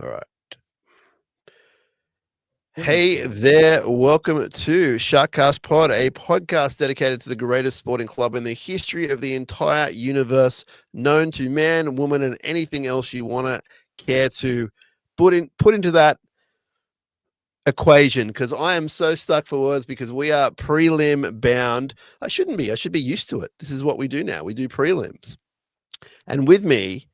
All right. Hey there, welcome to SharkCast Pod, a podcast dedicated to the greatest sporting club in the history of the entire universe, known to man, woman, and anything else you want to care to put into that equation, because I am so stuck for words because we are prelim bound. I shouldn't be. I should be used to it. This is what we do now. We do prelims. And with me,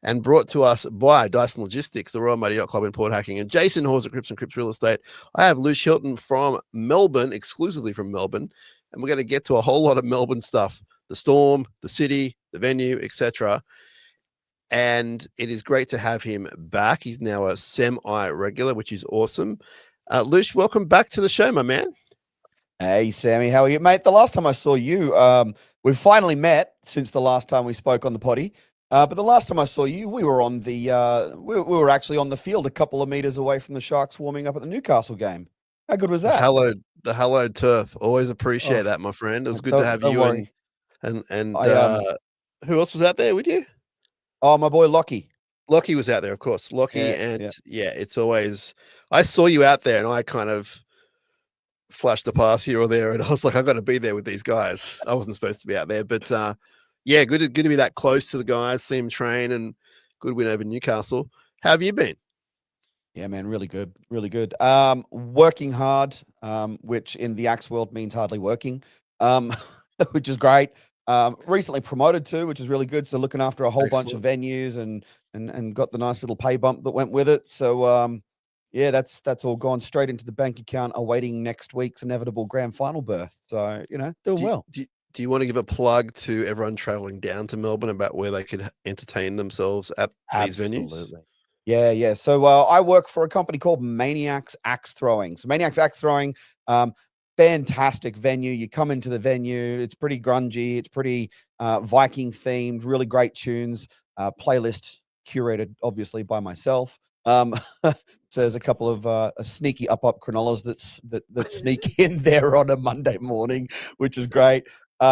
and brought to us by Dyson Logistics, the Royal Mighty Yacht Club in Port Hacking, and Jason Hawes at Crips and Crips Real Estate. I have Luc Hilton from Melbourne, exclusively from Melbourne, and we're going to get to a whole lot of Melbourne stuff, the Storm, the city, the venue, etc. And it is great to have him back. He's now a semi-regular, which is awesome. Luc, welcome back to the show, my man. Hey, Sammy, how are you, mate? The last time I saw you, we've finally met since the last time we spoke on the potty. But the last time I saw you, we were on the we were actually on the field a couple of meters away from the Sharks, warming up at the Newcastle game. How good was that? The hallowed turf. Always appreciate that, my friend. It was good to have you and who else was out there with you? Oh, my boy Lockie. Lockie was out there, of course. Lockie, it's always. I saw you out there, and I kind of flashed the pass here or there, and I was like, I've got to be there with these guys. I wasn't supposed to be out there, but good to be that close to the guys, see them train, and good win over Newcastle. How have you been? Yeah, man, really good, really good. Working hard, which in the Axe world means hardly working, which is great. Recently promoted too, which is really good. So looking after a whole bunch of venues and got the nice little pay bump that went with it. So that's all gone straight into the bank account, awaiting next week's inevitable grand final berth. So doing well. Do you want to give a plug to everyone traveling down to Melbourne about where they could entertain themselves at these venues? Yeah. So I work for a company called Maniacs Axe Throwing. So Maniacs Axe Throwing, fantastic venue. You come into the venue, it's pretty grungy, it's pretty Viking themed, really great tunes, playlist curated obviously by myself. So there's a couple of sneaky up Cronullas that sneak in there on a Monday morning, which is great. Based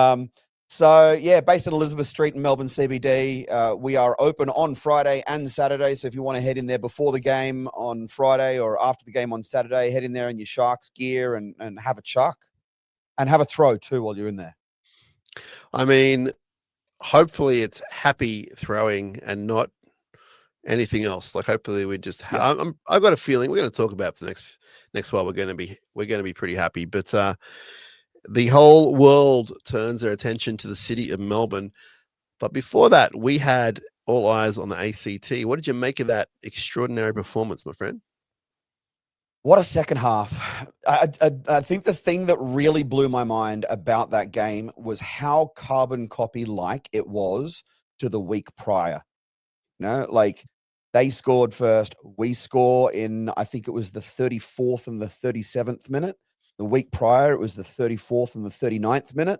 on Elizabeth Street in Melbourne CBD, we are open on Friday and Saturday. So if you want to head in there before the game on Friday or after the game on Saturday, head in there in your Sharks gear and have a chuck and have a throw too while you're in there. I mean, hopefully it's happy throwing and not anything else. Like hopefully we just I've got a feeling we're going to talk about the next while we're going to be pretty happy, but the whole world turns their attention to the city of Melbourne. But before that, we had all eyes on the ACT. What did you make of that extraordinary performance, my friend? What a second half. I think the thing that really blew my mind about that game was how carbon copy like it was to the week prior. Like they scored first. We score in, I think it was the 34th and the 37th minute. The week prior, it was the 34th and the 39th minute.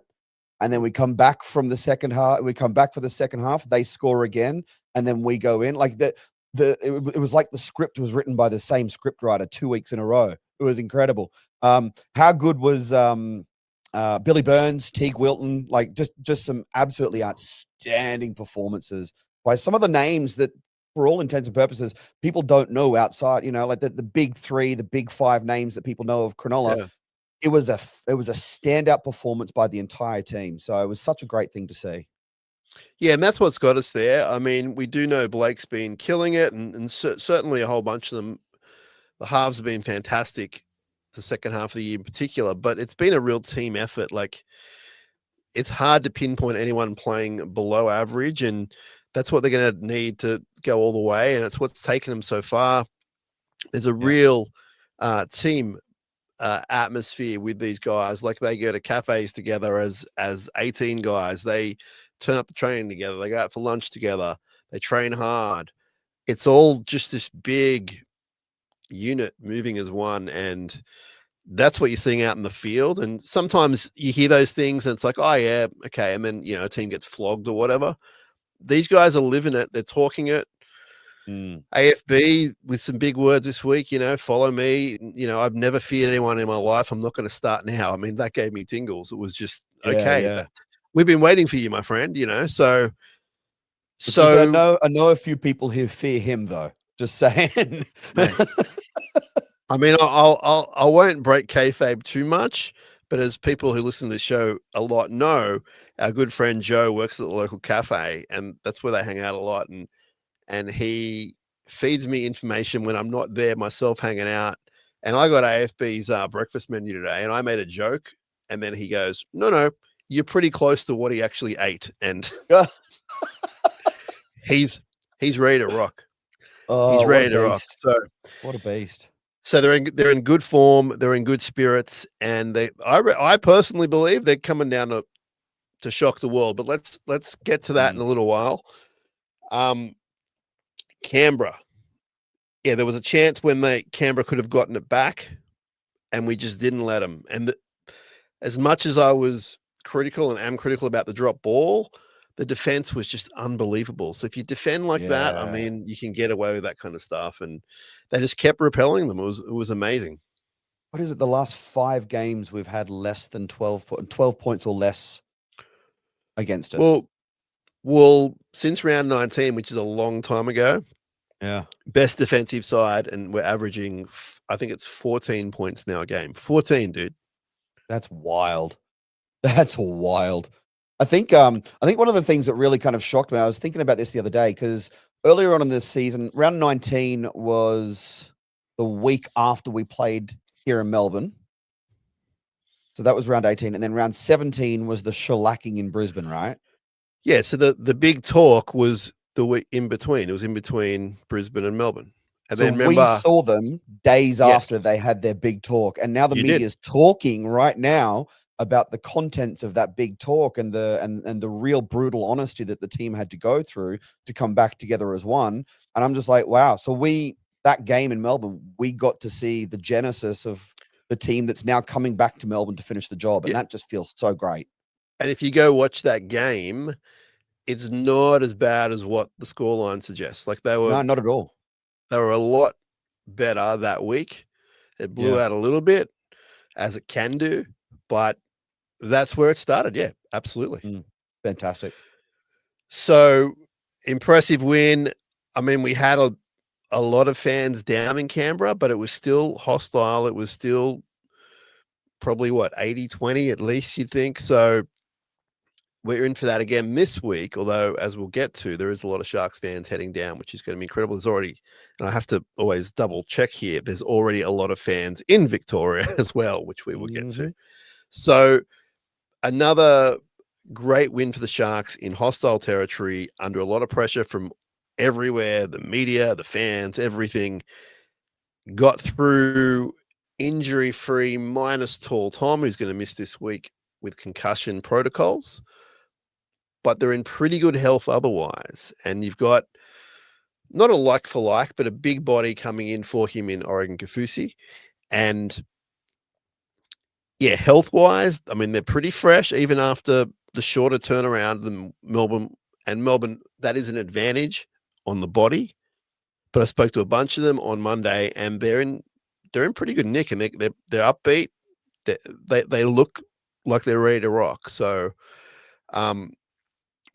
And then we come back from the second half. We come back for the second half. They score again. And then we go in. Like it was like the script was written by the same script writer 2 weeks in a row. It was incredible. How good was Billy Burns, Teague Wilton? Like just some absolutely outstanding performances by some of the names that, for all intents and purposes, people don't know outside, like the big three, the big five names that people know of Cronulla. Yeah. It was a standout performance by the entire team. So it was such a great thing to see. Yeah, and that's what's got us there. I mean, we do know Blake's been killing it, and certainly a whole bunch of them. The halves have been fantastic, the second half of the year in particular, but it's been a real team effort. Like, it's hard to pinpoint anyone playing below average, and that's what they're going to need to go all the way, and it's what's taken them so far. There's a real team atmosphere with these guys. Like, they go to cafes together as 18 guys. They turn up the training together. They go out for lunch together. They train hard. It's all just this big unit moving as one, and that's what you're seeing out in the field. And sometimes you hear those things and it's like, oh yeah, okay, and then a team gets flogged or whatever. These guys are living it. They're talking it. AFB with some big words this week, follow me. I've never feared anyone in my life. I'm not going to start now. I mean, that gave me tingles. It was just, okay, we've been waiting for you, my friend, so. I know a few people who fear him though. Just saying. Mate. I mean, I won't break kayfabe too much, but as people who listen to the show a lot know, our good friend Joe works at the local cafe, and that's where they hang out a lot. And he feeds me information when I'm not there myself hanging out. And I got AFB's breakfast menu today, and I made a joke, and then he goes, "No, you're pretty close to what he actually ate," and he's ready to rock. He's Oh, what a ready to rock. beast. So. What a beast. So they're in good form. They're in good spirits, and I personally believe they're coming down to shock the world. But let's get to that in a little while. Canberra, yeah, there was a chance when Canberra could have gotten it back, and we just didn't let them. And as much as I was critical and am critical about the drop ball, the defense was just unbelievable. So if you defend like that, I mean, you can get away with that kind of stuff. And they just kept repelling them. It was amazing. What is it? The last 5 games we've had less than 12 points or less against us. Well, since round 19, which is a long time ago, yeah, best defensive side, and we're averaging, I think it's 14 points now a game. 14, dude. That's wild. That's wild. I think one of the things that really kind of shocked me, I was thinking about this the other day, because earlier on in this season, round 19 was the week after we played here in Melbourne. So that was round 18. And then round 17 was the shellacking in Brisbane, right? Yeah. So the big talk was the week in between. It was in between Brisbane and Melbourne. And so then remember, we saw them days after they had their big talk. And now the media is talking right now about the contents of that big talk and the real brutal honesty that the team had to go through to come back together as one. And I'm just like, wow. So that game in Melbourne, we got to see the genesis of the team that's now coming back to Melbourne to finish the job. And that just feels so great. And if you go watch that game, it's not as bad as what the scoreline suggests. Like No, not at all. They were a lot better that week. It blew out a little bit, as it can do, but that's where it started. Yeah, absolutely. Fantastic. So impressive win. I mean, we had a lot of fans down in Canberra, but it was still hostile. It was still probably 80-20 at least, you'd think. So we're in for that again this week, although as we'll get to, there is a lot of Sharks fans heading down, which is going to be incredible. There's already, and I have to always double check here, there's already a lot of fans in Victoria as well, which we will get to. So another great win for the Sharks in hostile territory under a lot of pressure from everywhere, the media, the fans, everything. Got through injury-free minus Tall Tom, who's going to miss this week with concussion protocols. But they're in pretty good health otherwise. And you've got not a like for like, but a big body coming in for him in Oregon Kaufusi. And yeah, health-wise, I mean, they're pretty fresh, even after the shorter turnaround than Melbourne. And Melbourne, that is an advantage on the body. But I spoke to a bunch of them on Monday, and they're in pretty good nick, and they're upbeat. They look like they're ready to rock. So,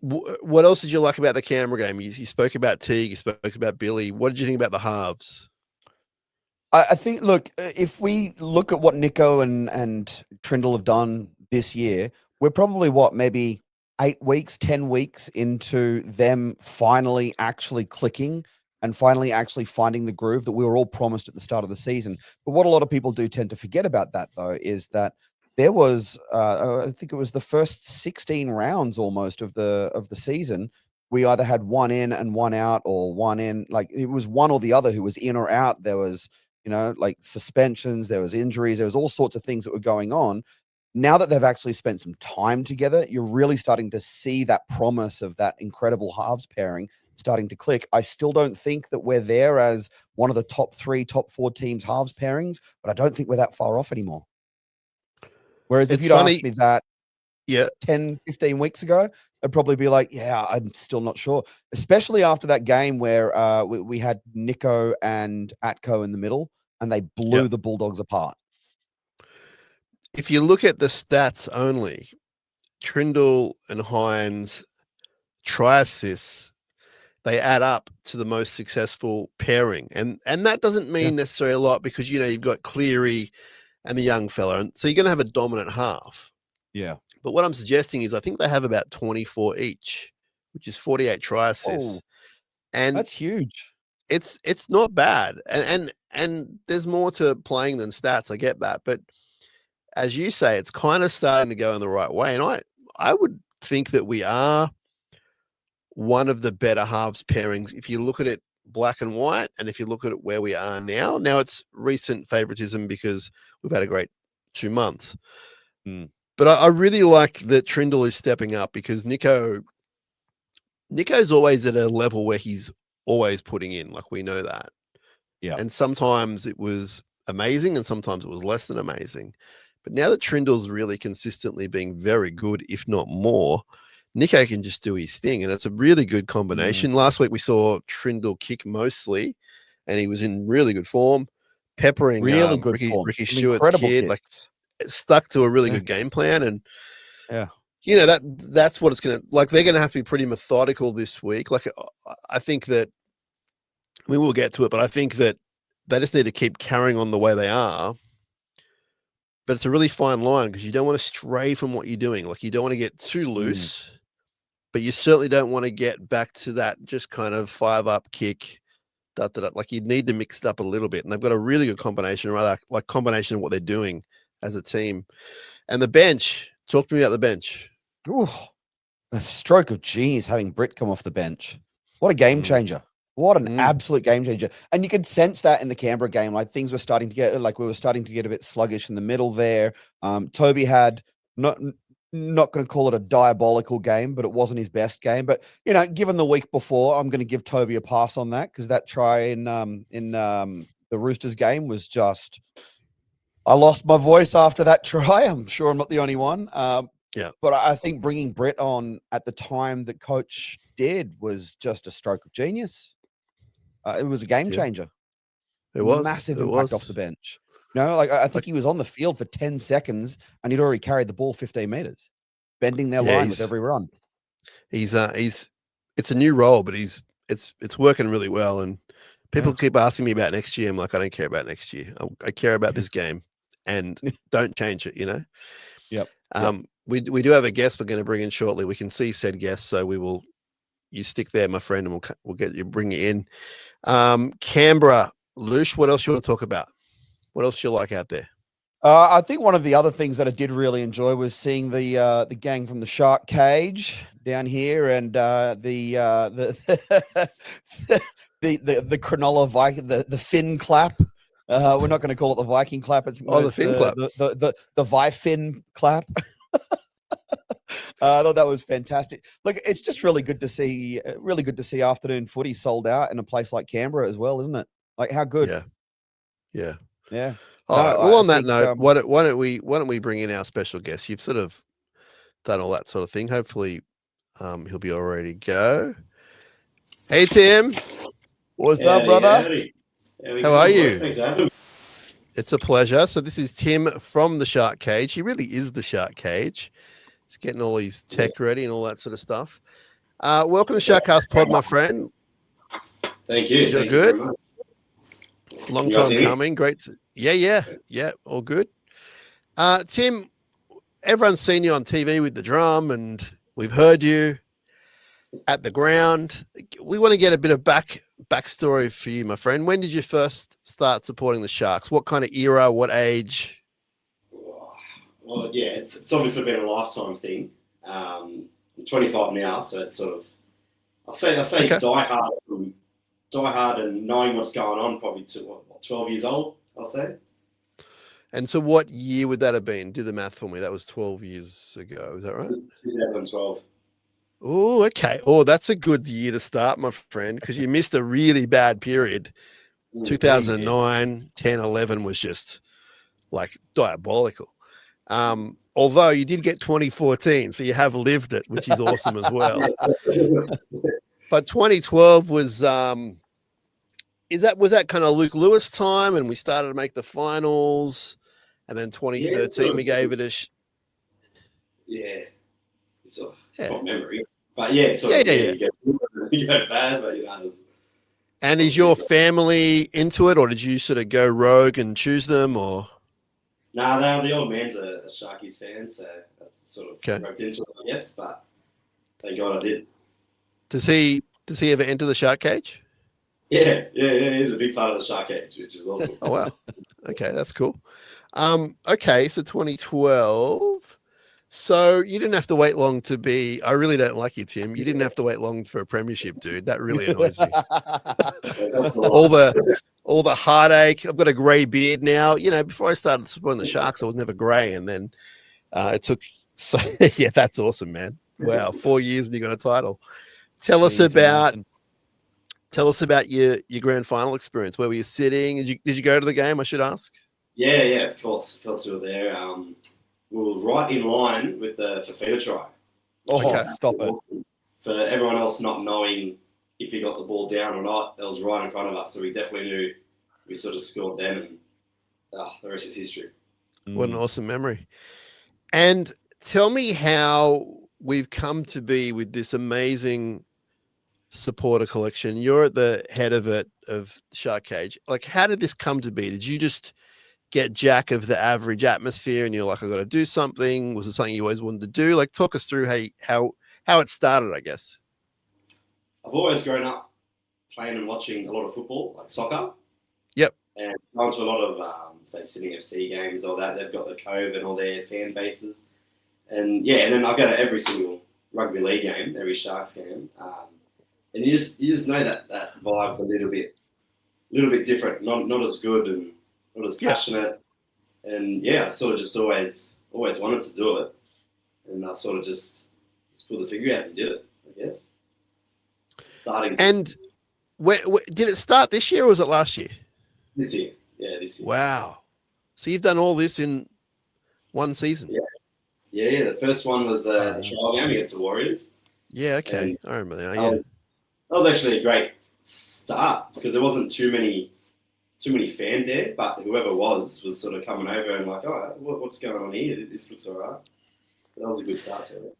what else did you like about the Canberra game? You spoke about Teague, you spoke about Billy. What did you think about the halves? I think, look, if we look at what Nico and Trindle have done this year, we're probably maybe 8 weeks, 10 weeks into them finally actually clicking and finally actually finding the groove that we were all promised at the start of the season. But what a lot of people do tend to forget about that, though, is that there was, I think it was the first 16 rounds almost of the season. We either had one in and one out, or one in, like it was one or the other who was in or out. There was, like suspensions, there was injuries, there was all sorts of things that were going on. Now that they've actually spent some time together, you're really starting to see that promise of that incredible halves pairing starting to click. I still don't think that we're there as one of the top 3, top 4 teams halves pairings, but I don't think we're that far off anymore. Whereas if you'd asked me that 10, 15 weeks ago, I'd probably be like, yeah, I'm still not sure. Especially after that game where we had Nico and Atco in the middle, and they blew the Bulldogs apart. If you look at the stats only, Trindle and Hines try assists they add up to the most successful pairing. And that doesn't mean necessarily a lot because, you've got Cleary and the young fella. And so you're going to have a dominant half. Yeah. But what I'm suggesting is I think they have about 24 each, which is 48 try assists. And that's huge. It's not bad. And there's more to playing than stats. I get that. But as you say, it's kind of starting to go in the right way. And I would think that we are one of the better halves pairings if you look at it black and white, and if you look at it where we are now. Now it's recent favoritism because we've had a great 2 months. But I really like that Trindle is stepping up because Nico's always at a level where he's always putting in, like we know that. Yeah. And sometimes it was amazing and sometimes it was less than amazing. But now that Trindle's really consistently being very good, if not more, Nico can just do his thing. And it's a really good combination. Last week we saw Trindle kick mostly, and he was in really good form. Peppering really good form. Ricky Stewart's kid, kicks. like stuck to a really good game plan. And that's what it's gonna like. They're gonna have to be pretty methodical this week. Like I think that we will get to it, but I think that they just need to keep carrying on the way they are. But it's a really fine line because you don't want to stray from what you're doing. Like you don't want to get too loose, but you certainly don't want to get back to that just kind of 5-up kick. Like you need to mix it up a little bit. And they've got a really good combination, right? Like combination of what they're doing as a team. And the bench, talk to me about the bench. Ooh, a stroke of genius having Britt come off the bench. What a game changer. What an absolute game changer. And you could sense that in the Canberra game. Like things were starting to get, we were starting to get a bit sluggish in the middle there. Toby had not going to call it a diabolical game, but it wasn't his best game. But, given the week before, I'm going to give Toby a pass on that because that try in the Roosters game was just, I lost my voice after that try. I'm sure I'm not the only one. But I think bringing Britt on at the time that Coach did was just a stroke of genius. It was a game changer. It was massive impact off the bench. I think he was on the field for 10 seconds and he'd already carried the ball 15 meters, bending their line with every run. It's a new role, but it's working really well. And people keep asking me about next year. I'm like, I don't care about next year. I care about this game, and don't change it. We do have a guest we're going to bring in shortly. We can see said guest, so we will. You stick there, my friend, and we'll get you, bring you in. Canberra, Lush, what else you want to talk about? What else you like out there? I think one of the other things that I did really enjoy was seeing the gang from the SharkCage down here, and the Cronulla Viking, the fin clap. We're not going to call it the Viking clap. It's the fin clap. The Vi-fin clap. I thought that was fantastic. Look, it's just really good to see. Really good to see afternoon footy sold out in a place like Canberra as well, isn't it? Like how good? Yeah. All right. Well, on that note, why don't we bring in our special guest? You've sort of done all that sort of thing. Hopefully, he'll be all ready to go. Hey, Tim. What's up, brother? How are you? Thanks for having me. It's a pleasure. So this is Tim from the SharkCage. He really is the SharkCage. He's getting all his tech ready and all that sort of stuff. Welcome to SharkCast Pod, my friend. Thank you. You're good. Long time coming. Great. Yeah. All good. Tim, everyone's seen you on TV with the drum, and we've heard you at the ground. We want to get a bit of backstory for you, my friend. When did you first start supporting the Sharks? What kind of era? What age? Well, yeah, it's obviously been a lifetime thing. I'm 25 now, so it's sort of I say die hard and knowing what's going on. Probably to 12 years old, I'll say. And so, what year would that have been? Do the math for me. That was 12 years ago. Is that right? 2012. Oh, okay. Oh, that's a good year to start, my friend, because you missed a really bad period. 2009, 10, 11 was just like diabolical. Although you did get 2014, so you have lived it, which is awesome as well. But 2012 was was that kind of Luke Lewis time, and we started to make the finals, and then 2013 we gave it a it's not memory, but yeah. go bad, but And is your family into it, or did you sort of go rogue and choose them, or? Nah, the old man's a Sharkies fan, so that's sort of roped into it, I guess. But thank God I did. Does he ever enter the SharkCage? Yeah. He's a big part of the SharkCage, which is awesome. Oh wow. Okay, that's cool. Okay, so 2012. So you didn't have to wait long to be. I really don't like you, Tim. You didn't have to wait long for a premiership, dude. That really annoys me. all the heartache. I've got a grey beard now. Before I started supporting the Sharks, I was never grey, and then it took. So yeah, that's awesome, man. Wow, 4 years and you got a title. Tell us about your grand final experience. Where were you sitting? Did you go to the game? I should ask. Yeah, of course we were there. We were right in line with the Fafita try. Stop it. For everyone else not knowing if he got the ball down or not, it was right in front of us. So we definitely knew we sort of scored them, and the rest is history. What an awesome memory. And tell me how we've come to be with this amazing supporter collection. You're at the head of it, of SharkCage. Like, how did this come to be? Did you just get jack of the average atmosphere and you're like, I got to do something? Was it something you always wanted to do? Like, talk us through how it started, I guess. I've always grown up playing and watching a lot of football, like soccer. Yep. And gone to a lot of, say, Sydney FC games or that. They've got the Cove and all their fan bases. And then I go to every single rugby league game, every Sharks game. And you just know that vibe's a little bit different, not as good and not as passionate. And I sort of just always wanted to do it. And I sort of just pulled the figure out and did it, I guess. And where did it start this year or was it last year? This year. Yeah, this year. Wow. So you've done all this in one season? Yeah. The first one was the trial game against the Warriors. Yeah, okay. I remember now. Yeah. That was actually a great start because there wasn't too many fans there, but whoever was sort of coming over and like, oh, what's going on here? This looks all right. So that was a good start to it.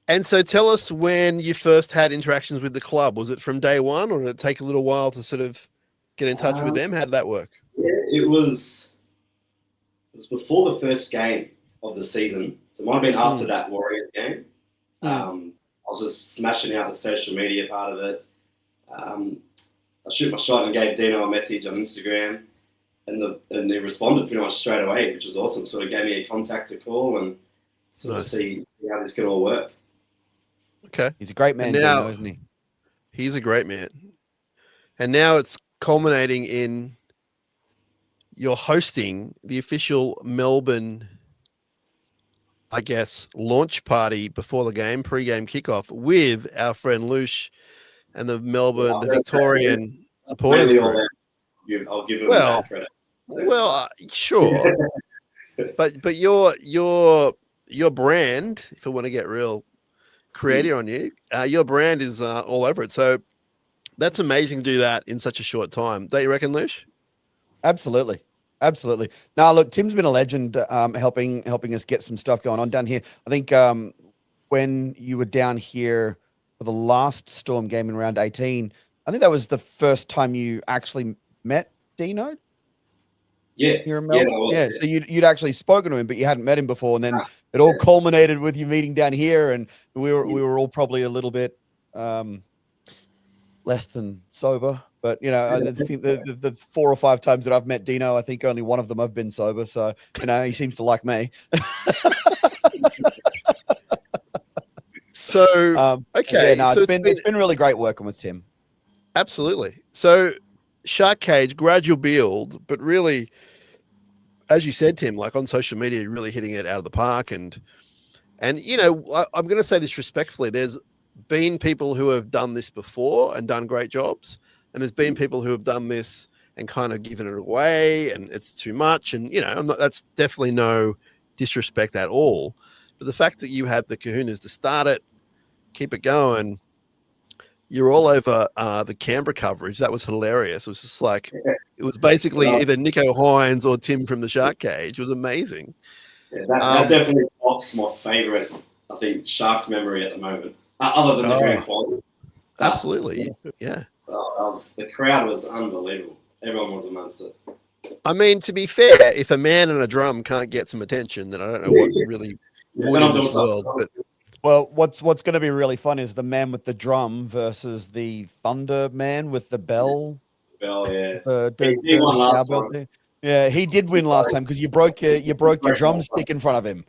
And so tell us when you first had interactions with the club. Was it from day one or did it take a little while to sort of get in touch with them? How did that work? Yeah, it was before the first game of the season. So it might have been after that Warriors game. I was just smashing out the social media part of it. I shoot my shot and gave Dino a message on Instagram, and he responded pretty much straight away, which was awesome. Sort of gave me a contact to call and sort of see how this could all work. Okay. He's a great man, now, Dino, isn't he? He's a great man. And now it's culminating in you're hosting the official Melbourne, I guess, launch party before the game, pre-game kickoff with our friend Luc and the Melbourne, the Victorian Supporters group. I'll give him that credit. Well, sure. but your brand, if I want to get real creative on you, your brand is all over it. So that's amazing to do that in such a short time. Don't you reckon, Luc? Absolutely. Now, look, Tim's been a legend, helping us get some stuff going on down here. I think when you were down here for the last Storm game in round 18, I think that was the first time you actually met Dino. Yeah, you're in Melbourne. Yeah. So you'd actually spoken to him, but you hadn't met him before, and then it all culminated with you meeting down here, and we were all probably a little bit less than sober. But, I think the 4 or 5 times that I've met Dino, I think only one of them I've been sober. So, he seems to like me. So, okay. Yeah, so it's been really great working with Tim. Absolutely. So SharkCage, gradual build, but really, as you said, Tim, like on social media, you're really hitting it out of the park. And I'm going to say this respectfully. There's been people who have done this before and done great jobs. And there's been people who have done this and kind of given it away and it's too much. And, that's definitely no disrespect at all. But the fact that you had the kahunas to start it, keep it going, you're all over the Canberra coverage. That was hilarious. It was just like, it was basically either Nico Hines or Tim from the SharkCage. It was amazing. Yeah, that definitely tops my favourite, I think, Sharks memory at the moment, other than the grand final. Absolutely. Yeah. The crowd was unbelievable. Everyone was amongst it. I mean, to be fair, if a man and a drum can't get some attention, then I don't know what really would in this world. But well, what's going to be really fun is the man with the drum versus the Thunder man with the bell. Bell, yeah. He won last time. Thing. Yeah, he did win last time because you broke your drumstick in front of him.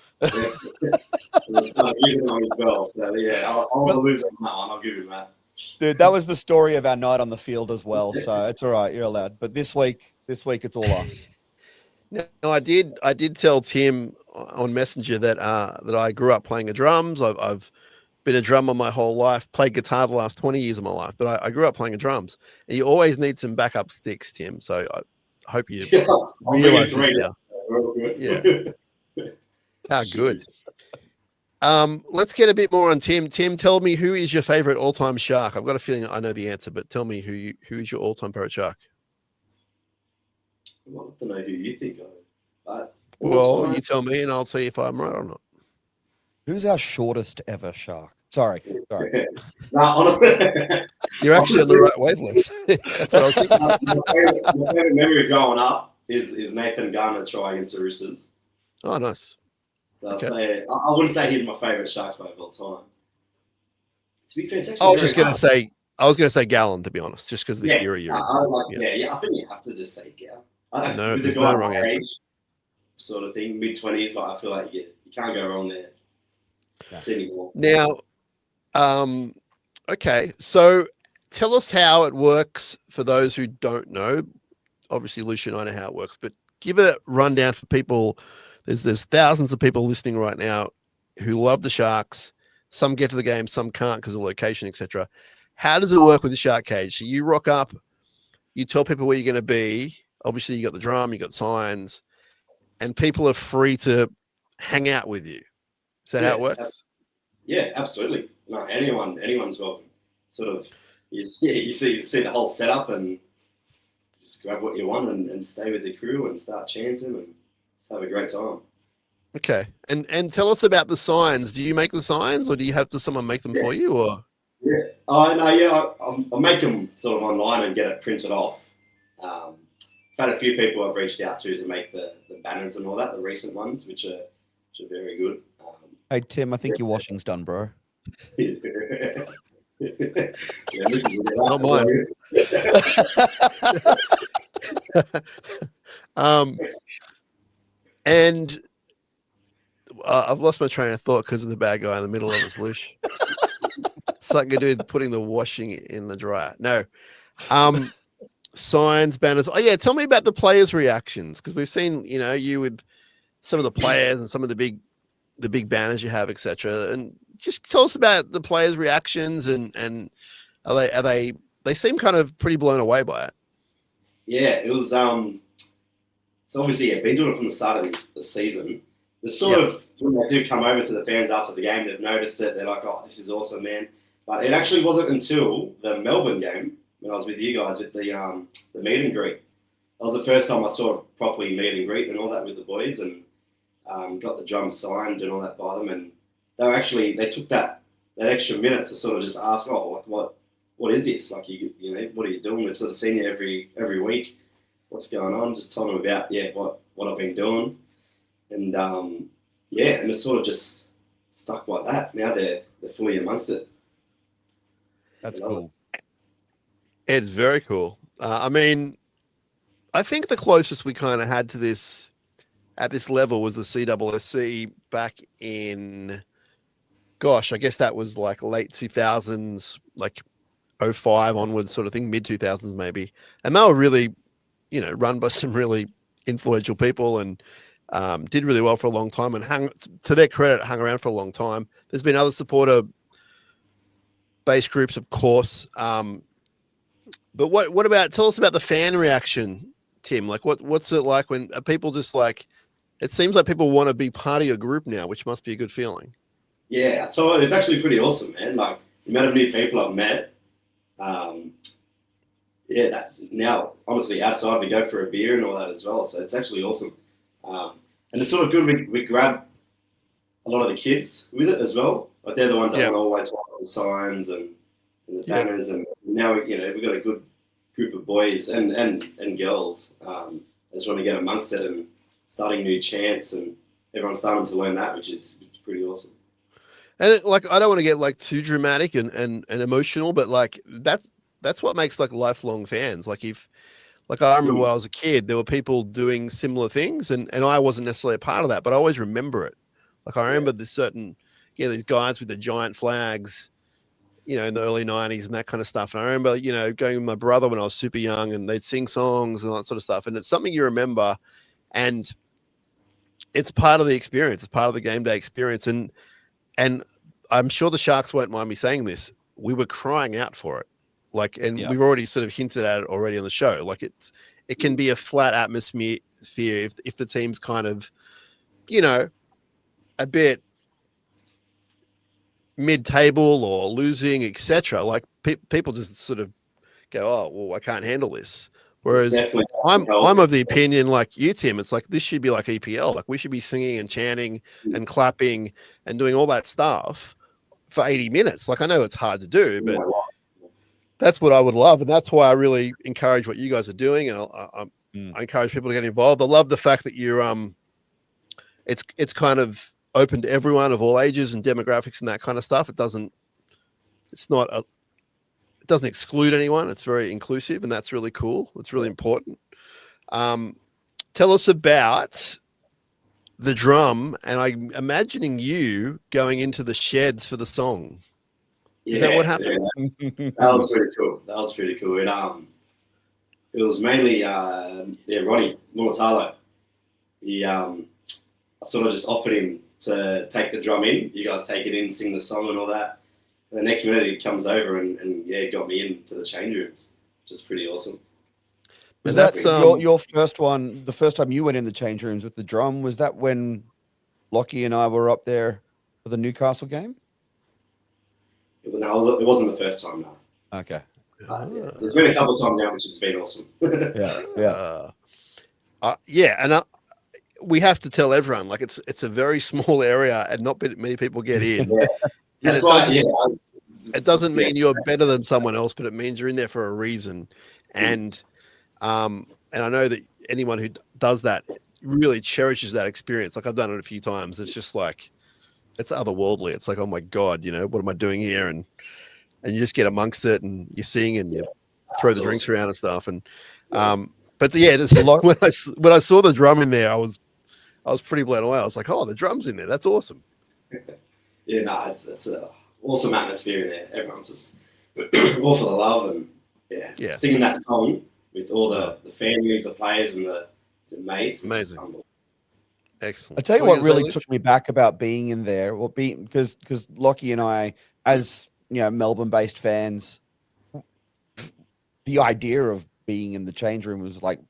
Using on his bell, so yeah, I'll lose on that one. I'll give him that. Dude, that was the story of our night on the field as well. So it's all right, you're allowed. But this week it's all us. No, I did tell Tim on Messenger that I grew up playing the drums. I've been a drummer my whole life, played guitar the last 20 years of my life, but I grew up playing the drums. And you always need some backup sticks, Tim. So I hope you realize this now. Yeah. How good. Let's get a bit more on Tim. Tim, tell me, who is your favorite all-time Shark? I've got a feeling I know the answer, but tell me who is your all-time favorite Shark? I'd love to know who you think of. Well, you tell me, and I'll tell you if I'm right or not. Who's our shortest ever Shark? Sorry. You're actually on the right wavelength. That's what I was thinking. My favorite memory growing up is Nathan Garner try against the Roosters. Oh, nice. So I wouldn't say he's my favorite Sharks player of all time. To be fair, it's actually I was going to say Gallon, to be honest, just because of the era you're in. I think you have to just say Gal. No, there's no wrong answer. Sort of thing, mid-20s. Like I feel like you can't go wrong there. Anymore. Now, okay, so tell us how it works for those who don't know. Obviously, Lucia and I know how it works, but give a rundown for people. There's thousands of people listening right now who love the Sharks. Some get to the game, some can't because of location, etc. How does it work with the SharkCage? So you rock up, you tell people where you're going to be. Obviously, you got the drum, you got signs, and people are free to hang out with you. Is that how it works? Yeah, absolutely. No, anyone's welcome. Sort of, you see the whole setup and just grab what you want and stay with the crew and start chanting and just have a great time. Okay, and tell us about the signs. Do you make the signs, or do you have someone make them for you, or? Yeah, I make them sort of online and get it printed off. I've had a few people I've reached out to make the banners and all that, the recent ones, which are very good. Hey Tim, I think your washing's done, bro. Not mine. And I've lost my train of thought because of the bad guy in the middle of us, Lush. Something to do with putting the washing in the dryer. No. Signs, banners. Oh yeah, tell me about the players' reactions, because we've seen, you with some of the players and some of the big banners you have, etc. And just tell us about the players' reactions and are they seem kind of pretty blown away by it. Yeah, it was so obviously been doing it from the start of the season. The sort of when they do come over to the fans after the game, they've noticed it. They're like, "Oh, this is awesome, man!" But it actually wasn't until the Melbourne game when I was with you guys with the meet and greet. That was the first time I saw it properly meet and greet and all that with the boys, and got the drums signed and all that by them. And they took that extra minute to sort of just ask, "Oh, what is this? Like, what are you doing?" We've sort of seen you every week. What's going on? Just telling them about what I've been doing, and and it's sort of just stuck like that. Now they're fully amongst it. That's cool. It's very cool. I mean, I think the closest we kind of had to this at this level was the CWSC back in, gosh, I guess that was like late 2000s, like 05 onwards sort of thing, mid 2000s maybe. And they were really, run by some really influential people and did really well for a long time and to their credit, hung around for a long time. There's been other supporter-based groups, of course. But what about, tell us about the fan reaction, Tim? Like, what's it like when people just like, it seems like people want to be part of your group now, which must be a good feeling. Yeah, I tell you, it's actually pretty awesome, man. Like, the amount of new people I've met. Now, honestly, outside we go for a beer and all that as well. So it's actually awesome. And it's sort of good. We grab a lot of the kids with it as well. Like, they're the ones that always want the signs and and the banners, and now we've got a good group of boys and girls. I just want to get amongst it and starting new chants, and everyone's starting to learn that, which is pretty awesome. And I don't want to get like too dramatic and emotional, but like that's what makes like lifelong fans. Like I remember when I was a kid, there were people doing similar things, and I wasn't necessarily a part of that, but I always remember it. Like I remember these guys with the giant flags, in the early 90s and that kind of stuff. And I remember, going with my brother when I was super young, and they'd sing songs and all that sort of stuff. And it's something you remember, and it's part of the experience. It's part of the game day experience. And I'm sure the Sharks won't mind me saying this. We were crying out for it. We've already sort of hinted at it already on the show. Like it can be a flat atmosphere if the team's kind of, a bit mid-table or losing, etc. Like people just sort of go, oh, well, I can't handle this. Whereas I'm of the opinion, like you, Tim, it's like this should be like EPL. Like we should be singing and chanting and clapping and doing all that stuff for 80 minutes. Like I know it's hard to do, but that's what I would love, and that's why I really encourage what you guys are doing, and I encourage people to get involved. I love the fact that you're it's kind of open to everyone of all ages and demographics and that kind of stuff. It doesn't exclude anyone. It's very inclusive, and that's really cool. It's really important. Tell us about the drum, and I'm imagining you going into the sheds for the song. Is that what happened? Yeah. That was pretty cool. It was mainly Ronnie Mulatalo. I sort of just offered him to take the drum in. You guys take it in, sing the song and all that. And the next minute he comes over and got me into the change rooms, which is pretty awesome. Was that your first one, the first time you went in the change rooms with the drum? Was that when Lockie and I were up there for the Newcastle game? No, it wasn't the first time, no. Okay. There's been a couple of times now, which has been awesome. And we have to tell everyone, like it's a very small area and not many people get in. That's why. It doesn't mean you're better than someone else, but it means you're in there for a reason. And I know that anyone who does that really cherishes that experience. Like I've done it a few times. It's just like it's otherworldly. It's like, oh my God, what am I doing here? And you just get amongst it, and you sing and you throw the drinks around and stuff. And but yeah, when I saw the drum in there, I was pretty blown away. I was like, oh, the drum's in there. That's awesome. It's an awesome atmosphere in there. Everyone's just all for the love and singing that song with all the families, the players, and the mates. Amazing. Excellent. I tell you what really took me back about being in there, because Lockie and I, as Melbourne-based fans, the idea of being in the change room was like,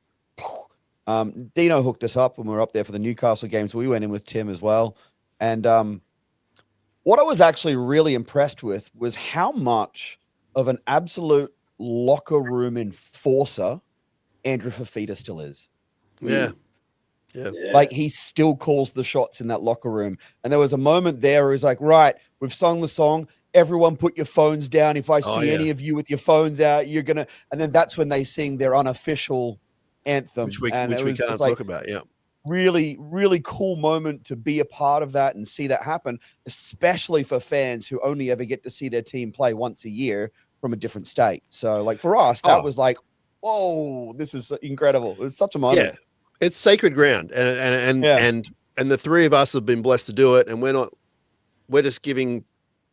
Dino hooked us up when we were up there for the Newcastle game, so we went in with Tim as well. And what I was actually really impressed with was how much of an absolute locker room enforcer Andrew Fafita still is. Yeah. Like he still calls the shots in that locker room. And there was a moment there where he's like, right, we've sung the song. Everyone put your phones down. If I see any of you with your phones out, you're going to, and then that's when they sing their unofficial anthem. Which we can't talk about. Yeah. Really, really cool moment to be a part of that and see that happen, especially for fans who only ever get to see their team play once a year from a different state. So like for us, that was like, whoa, this is incredible. It was such a moment. Yeah. It's sacred ground, and the three of us have been blessed to do it, and we're just giving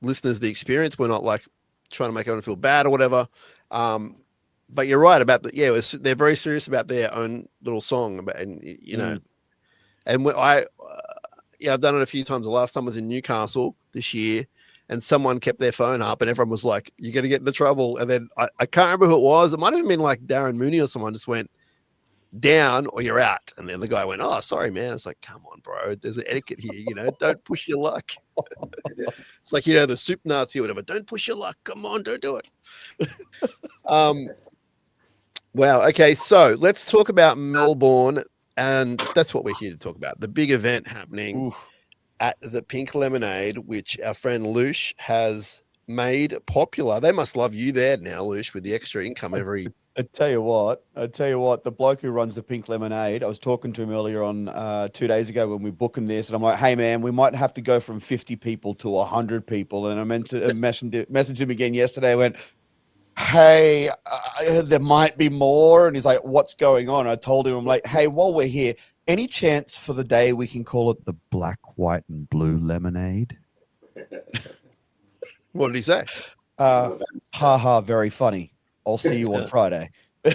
listeners the experience. We're not like trying to make everyone feel bad or whatever. But you're right about that. They're very serious about their own little song, and and I've done it a few times. The last time was in Newcastle this year, and someone kept their phone up, and everyone was like, "You're going to get into trouble." And then I can't remember who it was. It might have been like Darren Mooney or someone just went down or you're out. And then the guy went, oh, sorry, man. It's like, come on, bro. There's an etiquette here. Don't push your luck. It's like, the soup Nazi or whatever. Don't push your luck. Come on, don't do it. Wow. Okay. So let's talk about Melbourne. And that's what we're here to talk about. The big event happening at the Pink Lemonade, which our friend Luc has made popular. They must love you there now, Lush, with the extra income every. I tell you what, the bloke who runs the Pink Lemonade, I was talking to him earlier on 2 days ago when we were booking this, and I'm like, hey, man, we might have to go from 50 people to 100 people. And I messaged him again yesterday. I went, hey, there might be more. And he's like, what's going on? I told him, I'm like, hey, while we're here, any chance for the day we can call it the Black, White, and Blue Lemonade? What did he say? Very funny. I'll see you on Friday. Who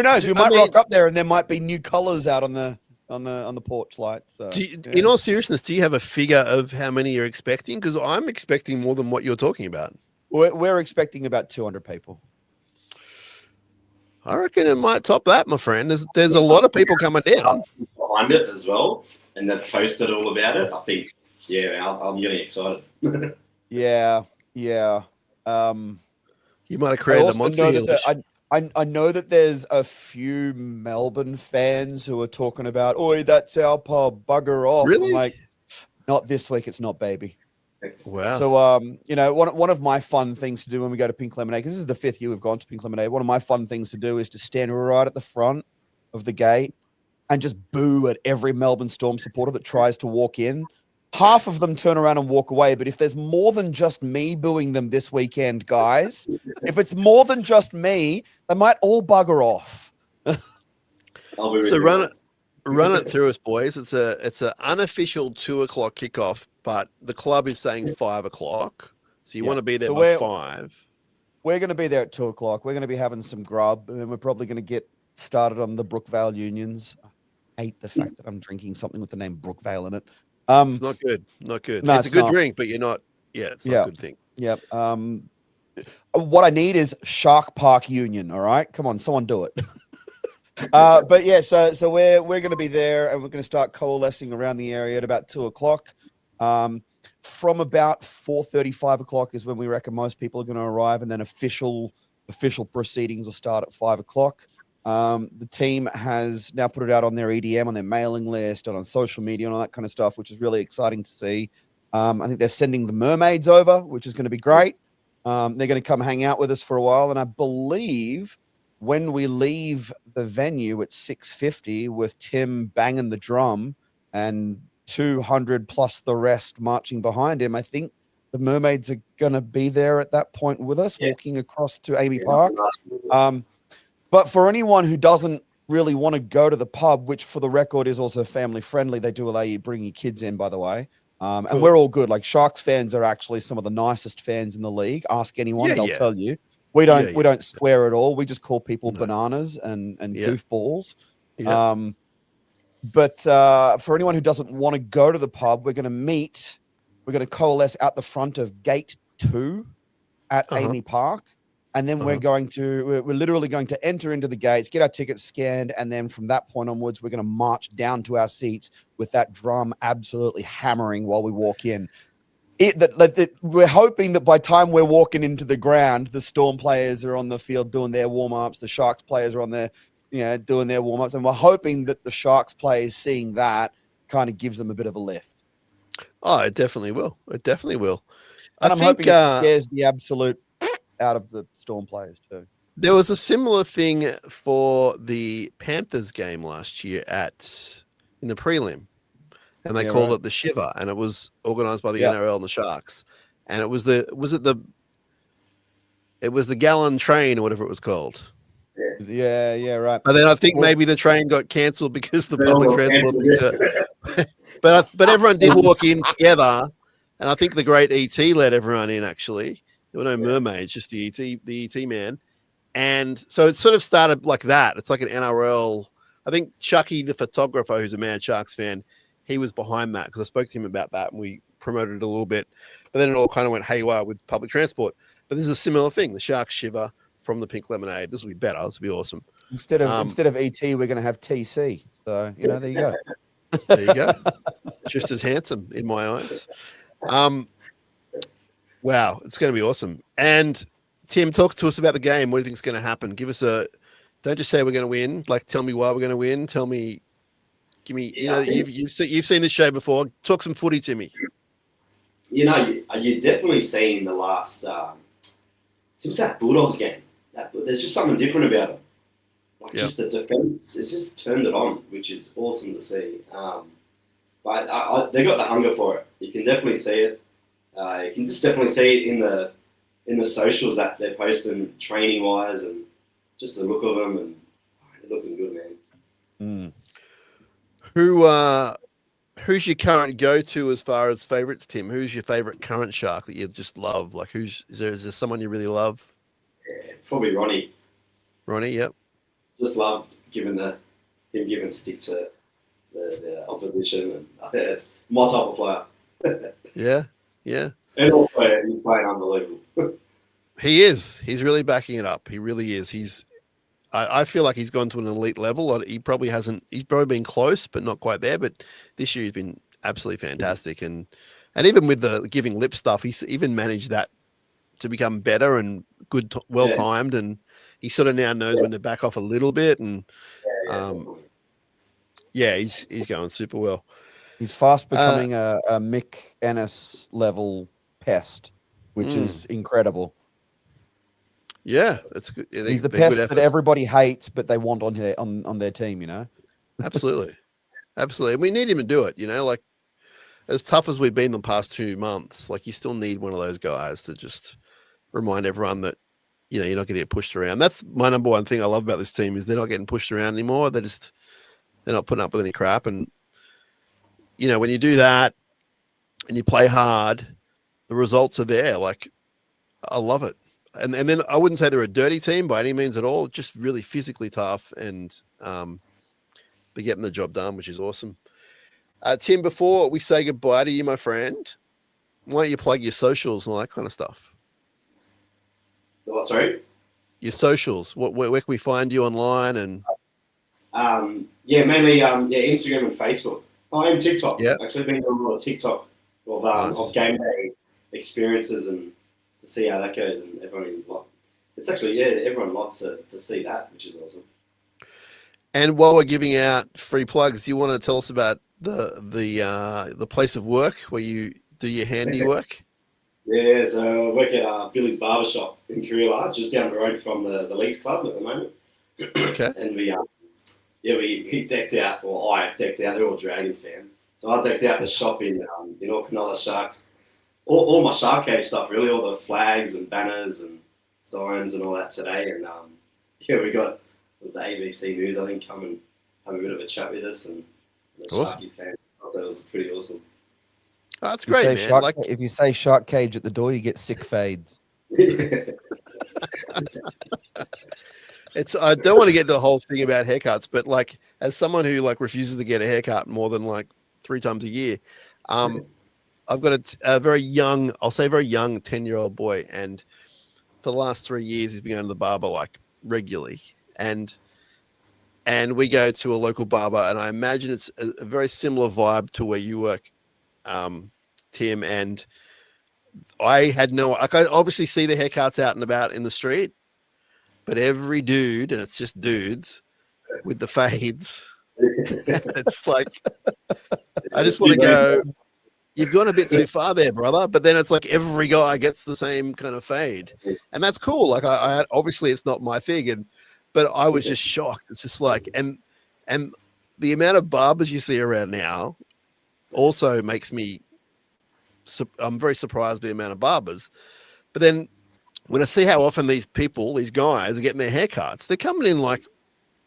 knows? We might rock up there, and there might be new colors out on the porch lights. So, in all seriousness, do you have a figure of how many you're expecting? Because I'm expecting more than what you're talking about. We're expecting about 200 people. I reckon it might top that, my friend. There's a lot of people coming down behind it as well, and they've posted all about it. I think, I'm getting excited. Yeah. You might have created a monster. I know that there's a few Melbourne fans who are talking about, "Oi, that's our pub, bugger off." Really? I'm like, not this week. It's not, baby. Wow. So, one of my fun things to do when we go to Pink Lemonade, because this is the 5th year we've gone to Pink Lemonade. One of my fun things to do is to stand right at the front of the gate and just boo at every Melbourne Storm supporter that tries to walk in. Half of them turn around and walk away. But if there's more than just me booing them this weekend, guys, if it's more than just me, they might all bugger off. So run it through us, boys. It's a unofficial 2:00 kickoff, but the club is saying 5:00. So you want to be there by 5. We're going to be there at 2:00. We're going to be having some grub, and then we're probably going to get started on the Brookvale Unions. I hate the fact that I'm drinking something with the name Brookvale in it. It's not good. Not good. No, it's a good drink, but you're not. Yeah, it's not a good thing. Yep. What I need is Shark Park Union. All right, come on, someone do it. But yeah, so we're going to be there, and we're going to start coalescing around the area at about 2:00. From about 4:30, 5:00 is when we reckon most people are going to arrive, and then official proceedings will start at 5:00. The team has now put it out on their EDM, on their mailing list, and on social media and all that kind of stuff, which is really exciting to see. I think they're sending the mermaids over, which is going to be great. They're going to come hang out with us for a while. And I believe when we leave the venue at 6:50 with Tim banging the drum and 200 plus the rest marching behind him, I think the mermaids are going to be there at that point with us, walking across to Amy Park. But for anyone who doesn't really want to go to the pub, which for the record is also family friendly, they do allow you to bring your kids in, by the way. And we're all good. Like Sharks fans are actually some of the nicest fans in the league. Ask anyone, they'll tell you. We don't swear at all. We just call people bananas and goofballs. Yeah. But for anyone who doesn't want to go to the pub, we're going to coalesce out the front of Gate 2 at Amy Park. And then we're literally going to enter into the gates, get our tickets scanned, and then from that point onwards, we're going to march down to our seats with that drum absolutely hammering while we walk in. We're hoping that by the time we're walking into the ground, the Storm players are on the field doing their warm-ups, the Sharks players are on there, doing their warm-ups, and we're hoping that the Sharks players seeing that kind of gives them a bit of a lift. Oh, it definitely will. It definitely will. And I'm hoping it scares the absolute out of the Storm players too. There was a similar thing for the Panthers game last year in the prelim, and they called it the Shiver, and it was organised by the NRL and the Sharks, and it was the Gallon Train or whatever it was called. Yeah, right. And then I think maybe the train got cancelled because the public transport. But everyone did walk in together, and I think the great ET let everyone in. Actually, there were no mermaids, just the ET man. And so it sort of started like that. It's like an NRL. I think Chucky, the photographer, who's a mad Sharks fan, he was behind that because I spoke to him about that and we promoted it a little bit. But then it all kind of went haywire with public transport. But this is a similar thing. The Sharks Shiver from the Pink Lemonade. This will be better. This will be awesome. Instead of ET, we're going to have TC. So, there you go. There you go. Just as handsome in my eyes. Wow, it's going to be awesome. And Tim, talk to us about the game. What do you think is going to happen? Give us don't just say we're going to win. Like, tell me why we're going to win. Give me, you've seen this show before. Talk some footy to me. you know, you definitely seen the last. Since that Bulldogs game, there's just something different about it. Like just the defense, it's just turned it on, which is awesome to see. But they got the hunger for it. You can definitely see it. You can just definitely see it in the socials that they're posting training wise, and just the look of them, and they're looking good, man. Who's your current go-to as far as favourites, Tim? Who's your favourite current Shark that you just love? Like, is there someone you really love? Yeah, probably Ronnie. Ronnie, yep. Just love him giving stick to the opposition, and it's my type of player. Yeah. And also, he's playing unbelievable. He is. He's really backing it up. He really is. I feel like he's gone to an elite level. He probably hasn't. He's probably been close, but not quite there. But this year he's been absolutely fantastic, and even with the giving lip stuff, he's even managed that to become better and good, well timed, and he sort of now knows when to back off a little bit. And he's going super well. He's fast becoming a Mick Ennis level pest, which is incredible. Yeah, that's good. He's the pest that everybody hates, but they want on their team. You know, absolutely. We need him to do it. You know, like as tough as we've been the past 2 months, like you still need one of those guys to just remind everyone that you're not going to get pushed around. That's my number one thing I love about this team is they're not getting pushed around anymore. They're not putting up with any crap. And when you do that and you play hard, the results are there. Like I love it. And then I wouldn't say they're a dirty team by any means at all, just really physically tough, and they're getting the job done, which is awesome. Tim, before we say goodbye to you, my friend, why don't you plug your socials and all that kind of stuff? What, sorry? Your socials. Where can we find you online? And mainly Instagram and Facebook. I am TikTok. Yeah. Actually been doing a lot of TikTok of game day experiences and to see how that goes, and everyone likes to see that, which is awesome. And while we're giving out free plugs, you want to tell us about the place of work where you do your handiwork? Yeah, so I work at Billy's Barbershop in Cronulla, just down the road from the Leagues Club at the moment. Okay. And we decked out, or I decked out. They're all Dragons fans, so I decked out the shop in all Cronulla Sharks. All my SharkCage stuff, really, all the flags and banners and signs and all that today. And we got the ABC News, I think, come and have a bit of a chat with us, and the awesome. Sharkies came. So it was pretty awesome. Oh, that's great, man. If you say SharkCage at the door, you get sick fades. I don't want to get the whole thing about haircuts, but like as someone who like refuses to get a haircut more than like 3 times a year, I've got a very young 10-year-old boy, and for the last 3 years he's been going to the barber like regularly, and we go to a local barber, and I imagine it's a very similar vibe to where you work, Tim. And I obviously see the haircuts out and about in the street, but every dude, and it's just dudes with the fades. It's like I just want to go, you've gone a bit too far there, brother. But then it's like every guy gets the same kind of fade, and that's cool. Like I obviously it's not my thing, but I was just shocked. It's just like, and the amount of barbers you see around now also makes me. I'm very surprised by the amount of barbers, but then when I see how often these guys are getting their haircuts, they're coming in like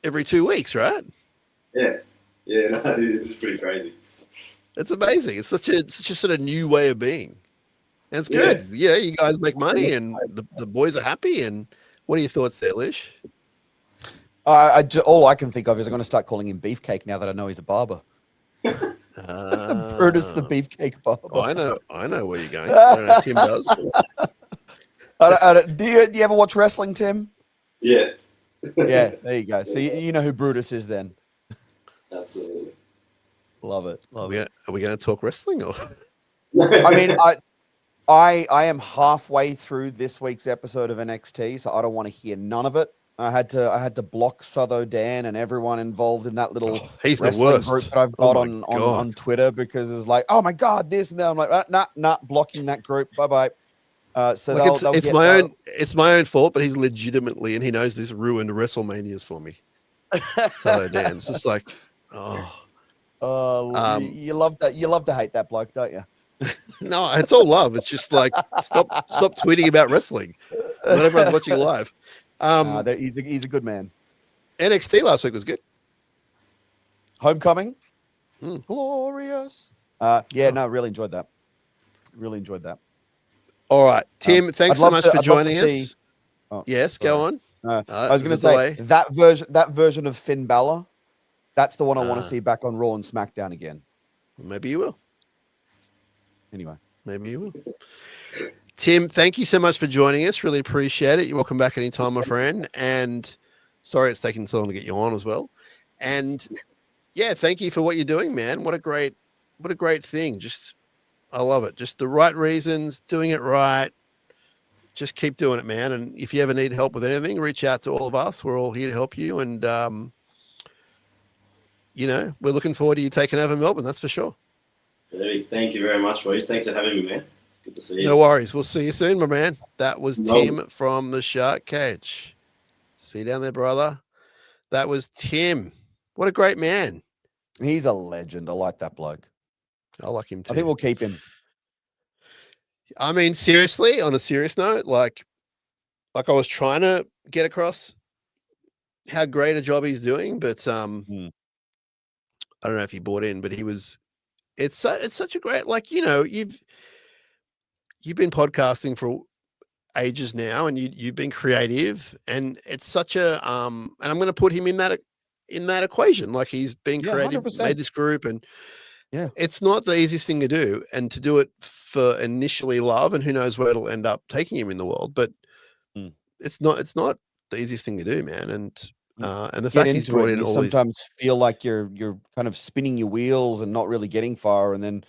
every 2 weeks, right? Yeah, no, it's pretty crazy. It's amazing. It's such a sort of new way of being. And it's good. Yeah, you guys make money and the boys are happy. And what are your thoughts there, Lish? All I can think of is I'm going to start calling him Beefcake now that I know he's a barber. Brutus the Beefcake Barber. Oh, I know where you're going. I don't know if Tim does. Do you ever watch wrestling, Tim? Yeah. Yeah, there you go. So you know who Brutus is then. Absolutely. Love it. Are we going to talk wrestling? Or? I mean, I am halfway through this week's episode of NXT, so I don't want to hear none of it. I had to block Southo Dan and everyone involved in that little He's the wrestling worst group that I've got on Twitter, because it's like, oh my God, this and that. I'm like, nah, blocking that group. Bye. So like they'll it's get my own fault, but he's legitimately, and he knows this, ruined WrestleManias for me. So Dan, it's just like, you love that. You love to hate that bloke, don't you? no, it's all love. It's just like stop tweeting about wrestling. Not everyone's watching live. He's a good man. NXT last week was good. Homecoming, glorious. Really enjoyed that. All right, Tim, thanks so much for joining us. Yes, sorry. Go on. I was going to say that version of Finn Balor. That's the one I want to see back on Raw and SmackDown again. Maybe you will. Anyway, maybe you will. Tim, thank you so much for joining us. Really appreciate it. You're welcome back anytime, my friend. And sorry it's taking so long to get you on as well. And yeah, thank you for what you're doing, man. What a great thing. I love it. Just the right reasons, doing it right. Just keep doing it, man. And if you ever need help with anything, reach out to all of us. We're all here to help you. And, we're looking forward to you taking over Melbourne. That's for sure. Thank you very much, boys. Thanks for having me, man. It's good to see you. No worries. We'll see you soon, my man. That was Tim from the SharkCage. See you down there, brother. That was Tim. What a great man. He's a legend. I like that bloke. I like him too. I think we'll keep him. I mean, seriously, on a serious note, like I was trying to get across how great a job he's doing, but I don't know if he bought in, but it's such a great, you've been podcasting for ages now, and you've been creative, and it's such a and I'm going to put him in that equation. Like, he's been creative, 100%. made this group, and yeah, it's not the easiest thing to do, and to do it for initially love, and who knows where it'll end up taking him in the world, but it's not the easiest thing to do, man. And the fact he's brought in all sometimes feel like you're kind of spinning your wheels and not really getting far, and then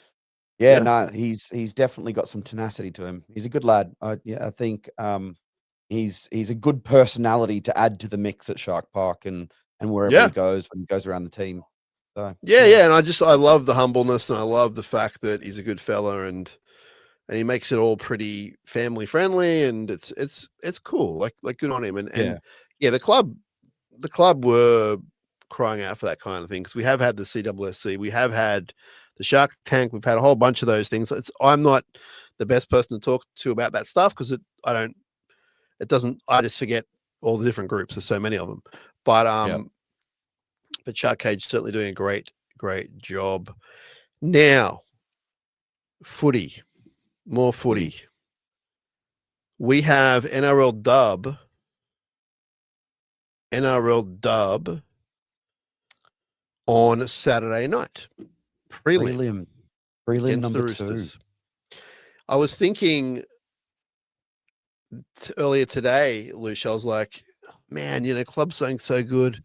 he's definitely got some tenacity to him. He's a good lad. I think he's a good personality to add to the mix at Shark Park and wherever he goes when he goes around the team. So and I love the humbleness, and I love the fact that he's a good fella, and he makes it all pretty family friendly, and it's cool. Like good on him. And the club were crying out for that kind of thing, because we have had the CWSC, we have had the Shark Tank, we've had a whole bunch of those things. I'm not the best person to talk to about that stuff, because I just forget all the different groups. There's so many of them. But but SharkCage certainly doing a great job. Now, more footy. We have NRL Dub on Saturday night. Prelim against number the Roosters. 2. I was thinking earlier today, Lush, I was like, man, club's doing so good.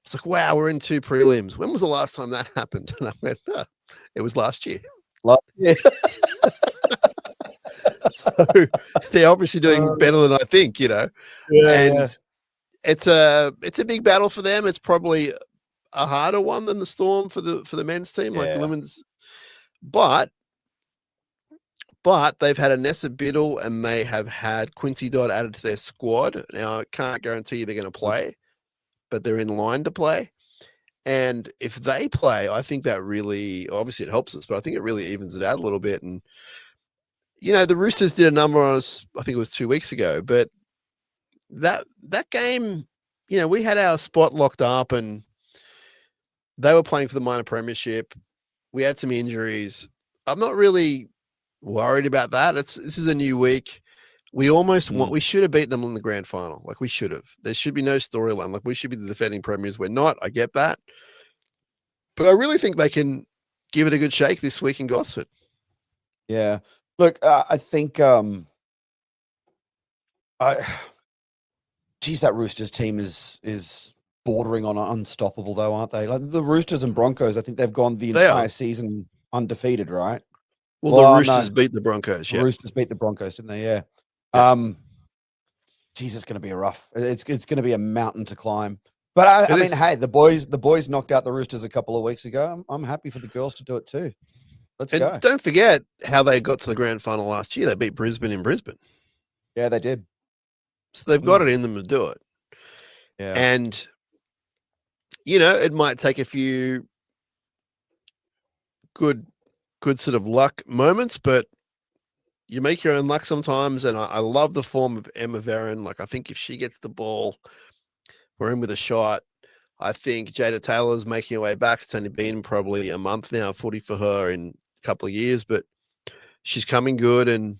It's like, wow, we're in 2 prelims. When was the last time that happened? And I went, it was last year. So they're obviously doing better than I think, and it's a big battle for them. It's probably a harder one than the Storm for the men's team, like the women's. But they've had Anessa Biddle, and they have had Quincy Dodd added to their squad. Now, I can't guarantee they're going to play, but they're in line to play. And if they play, I think that really, obviously it helps us, but I think it really evens it out a little bit. And, the Roosters did a number on us, I think it was 2 weeks ago, but that game, we had our spot locked up, and they were playing for the minor premiership. We had some injuries. I'm not really worried about that. This is a new week. We almost we should have beaten them in the grand final. Like, we should have. There should be no storyline. Like, we should be the defending premiers. We're not. I get that. But I really think they can give it a good shake this week in Gosford. Yeah. Look, I think that Roosters team is bordering on unstoppable, though, aren't they? Like the Roosters and Broncos, I think they've gone the entire season undefeated, right? Well, the Roosters beat the Broncos. Yeah, the Roosters beat the Broncos, didn't they? Yeah. geez, it's going to be a rough. It's going to be a mountain to climb. But I mean, hey, the boys knocked out the Roosters a couple of weeks ago. I'm happy for the girls to do it too. Let's go. Don't forget how they got to the grand final last year. They beat Brisbane in Brisbane. Yeah, they did. So they've got it in them to do it. Yeah. And, you know, it might take a few good sort of luck moments, but you make your own luck sometimes. And I love the form of Emma Veron. Like, I think if she gets the ball, we're in with a shot. I think Jada Taylor's making her way back. It's only been probably a month now, 40 for her in a couple of years, but she's coming good. And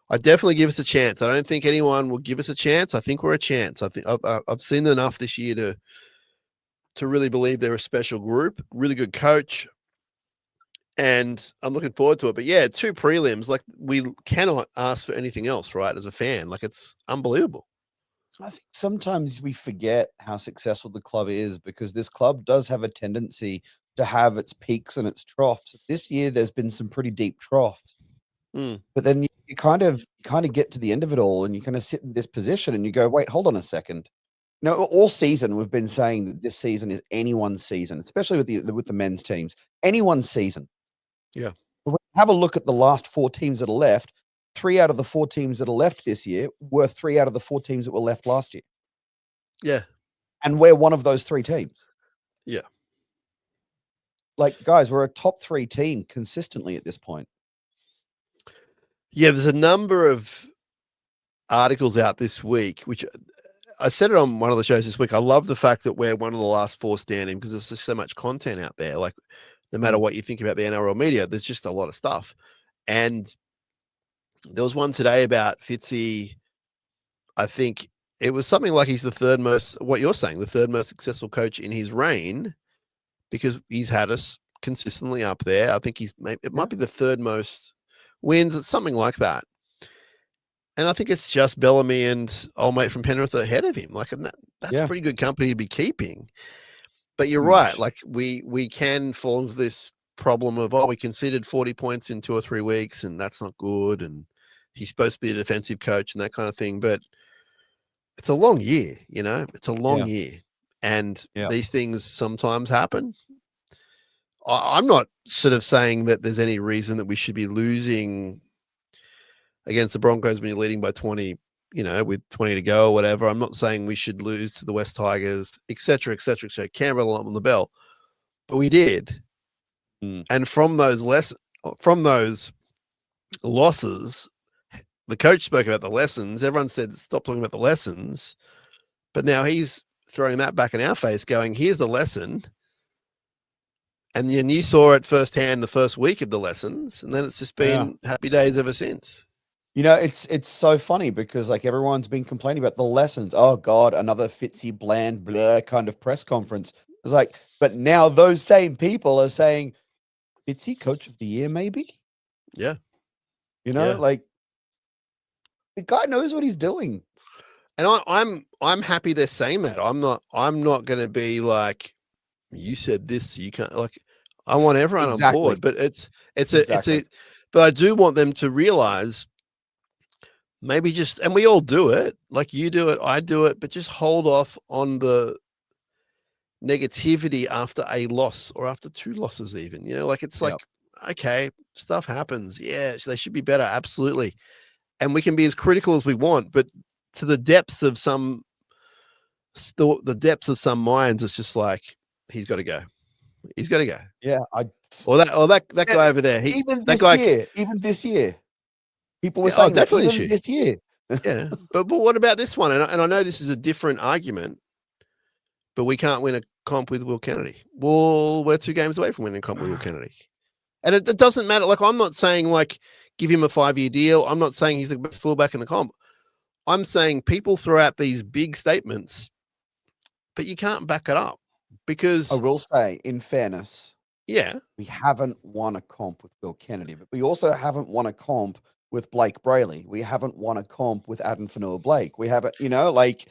I definitely give us a chance. I don't think anyone will give us a chance. I think we're a chance. I think I've seen enough this year to really believe they're a special group, really good coach. And I'm looking forward to it. But yeah, 2 prelims, like we cannot ask for anything else, right? As a fan, like it's unbelievable. I think sometimes we forget how successful the club is because this club does have a tendency to have its peaks and its troughs. This year, there's been some pretty deep troughs, but then you kind of get to the end of it all, and you kind of sit in this position, and you go, "Wait, hold on a second." You know, all season we've been saying that this season is anyone's season, especially with the men's teams. Anyone's season. Yeah. But when you have a look at the last 4 teams that are left. 3 out of the 4 teams that are left this year were 3 out of the 4 teams that were left last year. Yeah. And we're one of those 3 teams. Yeah. Like, guys, we're a top 3 team consistently at this point. Yeah, there's a number of articles out this week, which I said it on one of the shows this week. I love the fact that we're one of the last 4 standing because there's just so much content out there. Like, no matter what you think about the NRL media, there's just a lot of stuff. And there was one today about Fitzy. I think it was something like he's the third most, what you're saying, the third most successful coach in his reign because he's had us consistently up there. I think it might be the third most wins. It's something like that. And I think it's just Bellamy and old mate from Penrith ahead of him. Like that's pretty good company to be keeping. But you're right. Like we can fall into this problem of, we conceded 40 points in 2 or 3 weeks and that's not good. And he's supposed to be a defensive coach and that kind of thing. But it's a long year, you know, it's a long year. And these things sometimes happen. I'm not sort of saying that there's any reason that we should be losing against the Broncos when you're leading by 20, you know, with 20 to go or whatever. I'm not saying we should lose to the West Tigers, et cetera, et cetera, et cetera. Can't rely on the bell. But we did. And from those losses, the coach spoke about the lessons. Everyone said, stop talking about the lessons. But now he's throwing that back in our face going, here's the lesson. And then you saw it firsthand the first week of the lessons. And then it's just been happy days ever since. You know, it's so funny because like everyone's been complaining about the lessons. Oh God, another Fitzy bland blah kind of press conference. It's like, but now those same people are saying, Fitzy coach of the year, maybe? Yeah. You know, like the guy knows what he's doing. And I'm happy they're saying that. I'm not going to be like, you said this, you can't, like, I want everyone on board, but but I do want them to realize maybe just, and we all do it, like you do it, I do it, but just hold off on the negativity after a loss or after 2 losses even, you know, like it's like, okay, stuff happens. Yeah, they should be better. Absolutely. And we can be as critical as we want, but to the depths of some minds, it's just like, he's got to go. He's got to go. Yeah. Or that guy over there. Even this year, people were saying definitely that even this year. Yeah. But what about this one? And I know this is a different argument, but we can't win a comp with Will Kennedy. Well, we're 2 games away from winning a comp with Will Kennedy. And it doesn't matter. Like, I'm not saying like give him a 5-year deal. I'm not saying he's the best fullback in the comp. I'm saying people throw out these big statements, but you can't back it up because I will say, in fairness, we haven't won a comp with Will Kennedy, but we also haven't won a comp with Blake Brayley. We haven't won a comp with Adam Fanua-Blake. We haven't, you know, like.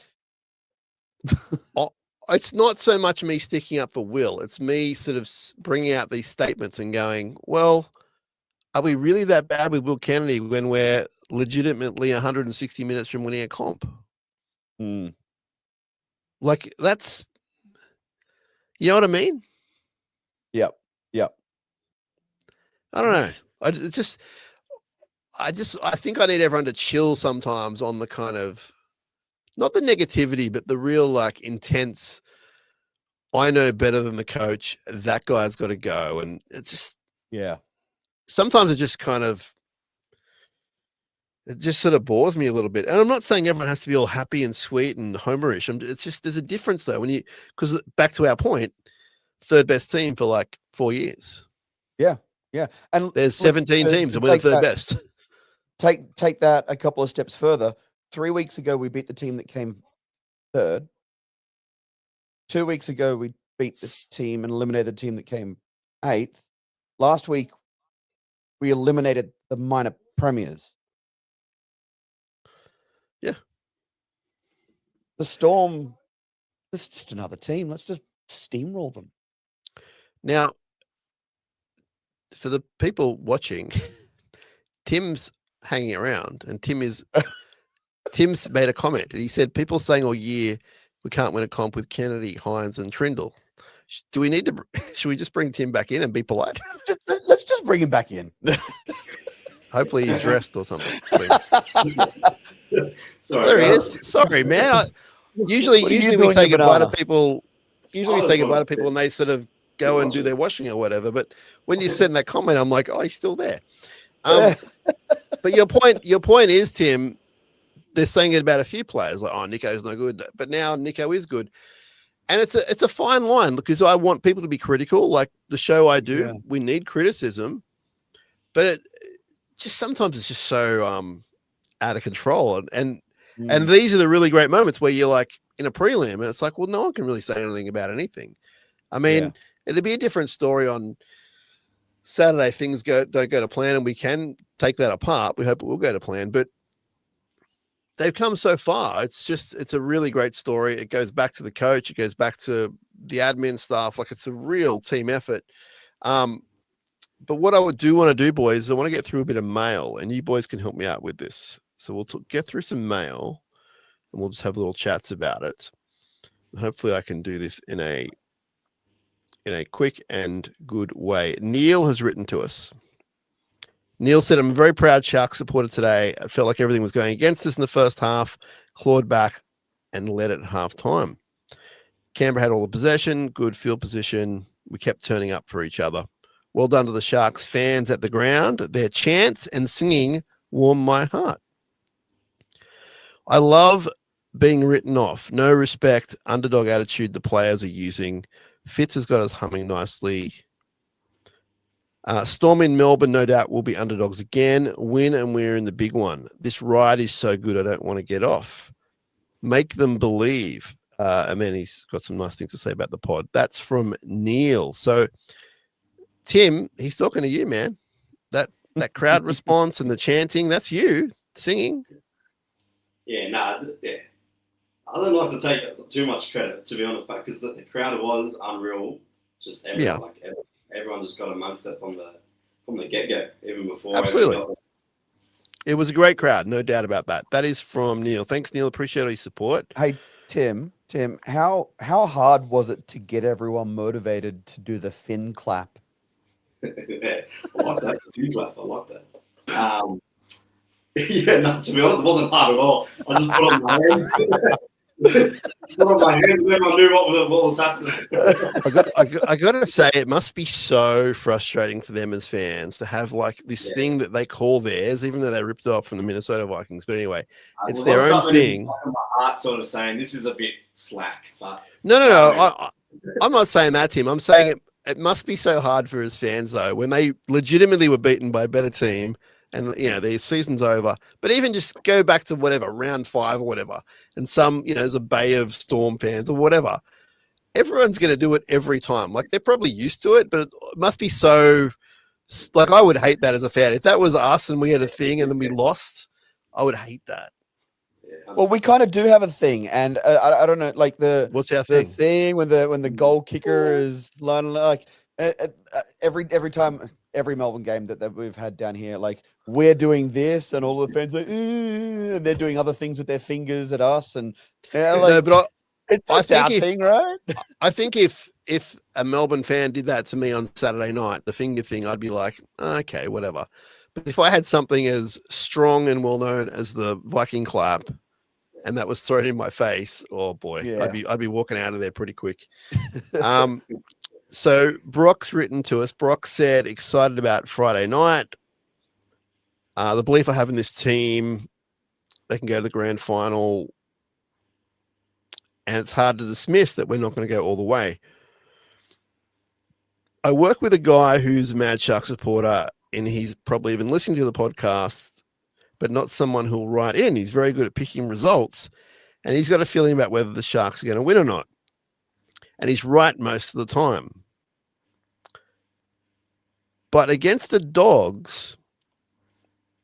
It's not so much me sticking up for Will. It's me sort of bringing out these statements and going, well, are we really that bad with Will Kennedy when we're legitimately 160 minutes from winning a comp? Mm. Like that's, you know what I mean? Yep. I don't know. It's- I think I need everyone to chill sometimes on the kind of, not the negativity, but the real like intense, I know better than the coach, that guy's got to go. And it's just, Yeah. sometimes it just kind of, it just sort of bores me a little bit. And I'm not saying everyone has to be all happy and sweet and homerish. It's just, there's a difference though. Because back to our point, third best team for like 4 years. Yeah. And There's 17 teams and we're the third best. Take that a couple of steps further. 3 weeks ago, we beat the team that came third. 2 weeks ago, we beat the team and eliminated the team that came eighth. Last week, we eliminated the minor premiers. Yeah. The Storm, it's just another team. Let's just steamroll them. Now, for the people watching, Tim's hanging around, and Tim's made a comment. He said, "People saying all year we can't win a comp with Kennedy, Hines, and Trindle. Do we need to? Should we just bring Tim back in and be polite? Let's just bring him back in. Hopefully he's dressed or something." Sorry, There he is. Sorry, man. Usually we say goodbye to people. Usually we say goodbye to people and they sort of go and do their washing or whatever. But when you send that comment, I'm like, oh, he's still there. But your point is, Tim, they're saying it about a few players, like, oh, Nico's no good. But now Nico is good. And it's a fine line because I want people to be critical. Like the show I do, we need criticism. But it just sometimes it's just so out of control. And these are the really great moments where you're like in a prelim and it's like, well, no one can really say anything about anything. I mean, it'd be a different story on Saturday. Things don't go to plan and we can take that apart. We hope it will go to plan, but they've come so far. It's a really great story. It goes back to the coach. It goes back to the admin staff. Like it's a real team effort. But what I want to do, boys, is I want to get through a bit of mail and you boys can help me out with this. So we'll get through some mail and we'll just have little chats about it. And hopefully I can do this in a quick and good way. Neil has written to us. Neil said, I'm a very proud Sharks supporter today. I felt like everything was going against us in the first half, clawed back and led at half time. Canberra had all the possession, good field position. We kept turning up for each other. Well done to the Sharks fans at the ground. Their chants and singing warmed my heart. I love being written off. No respect, underdog attitude the players are using. Fitz has got us humming nicely. Storm in Melbourne, no doubt, will be underdogs again. Win and we're in the big one. This ride is so good, I don't want to get off. Make them believe. And then he's got some nice things to say about the pod. That's from Neil. So, Tim, he's talking to you, man. That crowd response and the chanting, that's you singing. Yeah. I don't like to take too much credit, to be honest, because the crowd was unreal. Just everyone just got amongst it from the get-go, even before. Absolutely. It was a great crowd, no doubt about that. That is from Neil. Thanks, Neil. Appreciate all your support. Hey, Tim, how hard was it to get everyone motivated to do the fin clap? Yeah, I like that. The fin clap, I like that. To be honest, it wasn't hard at all. I just put on my hands. Put on my hands, and then I knew what was happening. I got to say, it must be so frustrating for them as fans to have like this thing that they call theirs, even though they ripped it off from the Minnesota Vikings. But anyway, it's their own thing. My heart sort of saying this is a bit slack. But no. I'm not saying that, Tim. I'm saying it must be so hard for his fans though when they legitimately were beaten by a better team. And, their season's over. But even just go back to whatever, round 5 or whatever, and some, there's a bay of Storm fans or whatever. Everyone's going to do it every time. Like, they're probably used to it, but it must be so, like, I would hate that as a fan. If that was us and we had a thing and then we lost, I would hate that. Well, we kind of do have a thing, and I don't know, like what's our thing? The thing when the goal kicker is like every time. every Melbourne game that we've had down here. Like, we're doing this, and all the fans like, and they're doing other things with their fingers at us, and like, No, but it's I a think our thing, right? I think if a Melbourne fan did that to me on Saturday night, the finger thing, I'd be like, okay, whatever. But if I had something as strong and well known as the Viking clap, and that was thrown in my face, oh boy, Yeah. I'd be walking out of there pretty quick. So Brock's written to us. Brock said excited about Friday night. The belief I have in this team, they can go to the grand final, and it's hard to dismiss that we're not going to go all the way. I work with a guy who's a Mad Shark supporter, and he's probably even listening to the podcast, but not someone who'll write in. He's very good at picking results, and he's got a feeling about whether the Sharks are going to win or not. And he's right most of the time. But against the Dogs,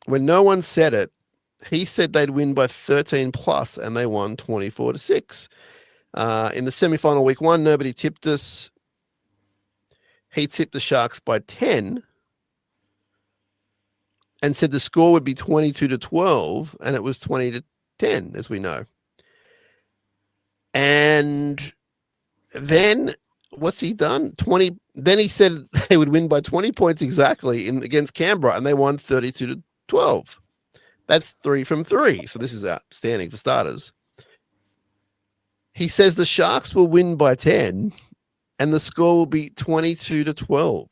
when no one said it, he said they'd win by 13 plus, and they won 24-6. In the semi-final week 1, nobody tipped us. He tipped the Sharks by 10 and said the score would be 22-12, and it was 20-10, as we know. And then what's he done? Then he said they would win by 20 points exactly against Canberra, and they won 32-12. That's 3 from 3. So this is outstanding for starters. He says the Sharks will win by 10, and the score will be 22-12.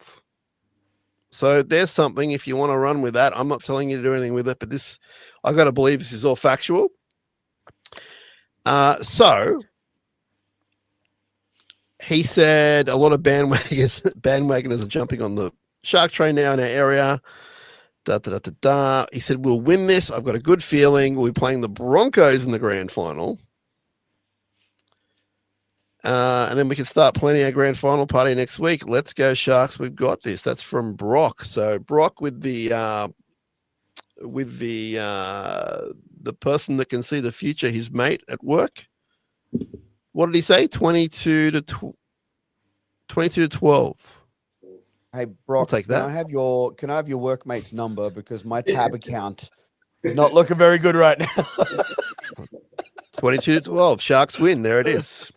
So there's something, if you want to run with that. I'm not telling you to do anything with it, but I've got to believe this is all factual. So he said a lot of bandwagoners are jumping on the Shark train now in our area. He said, we'll win this. I've got a good feeling. We'll be playing the Broncos in the grand final. And then we can start planning our grand final party next week. Let's go Sharks. We've got this. That's from Brock. So Brock with the person that can see the future, his mate at work. What did he say? 22-12. Hey Brock, I'll take that. Can I have your workmate's number, because my tab account is not looking very good right now. 22-12. Sharks win. There it is.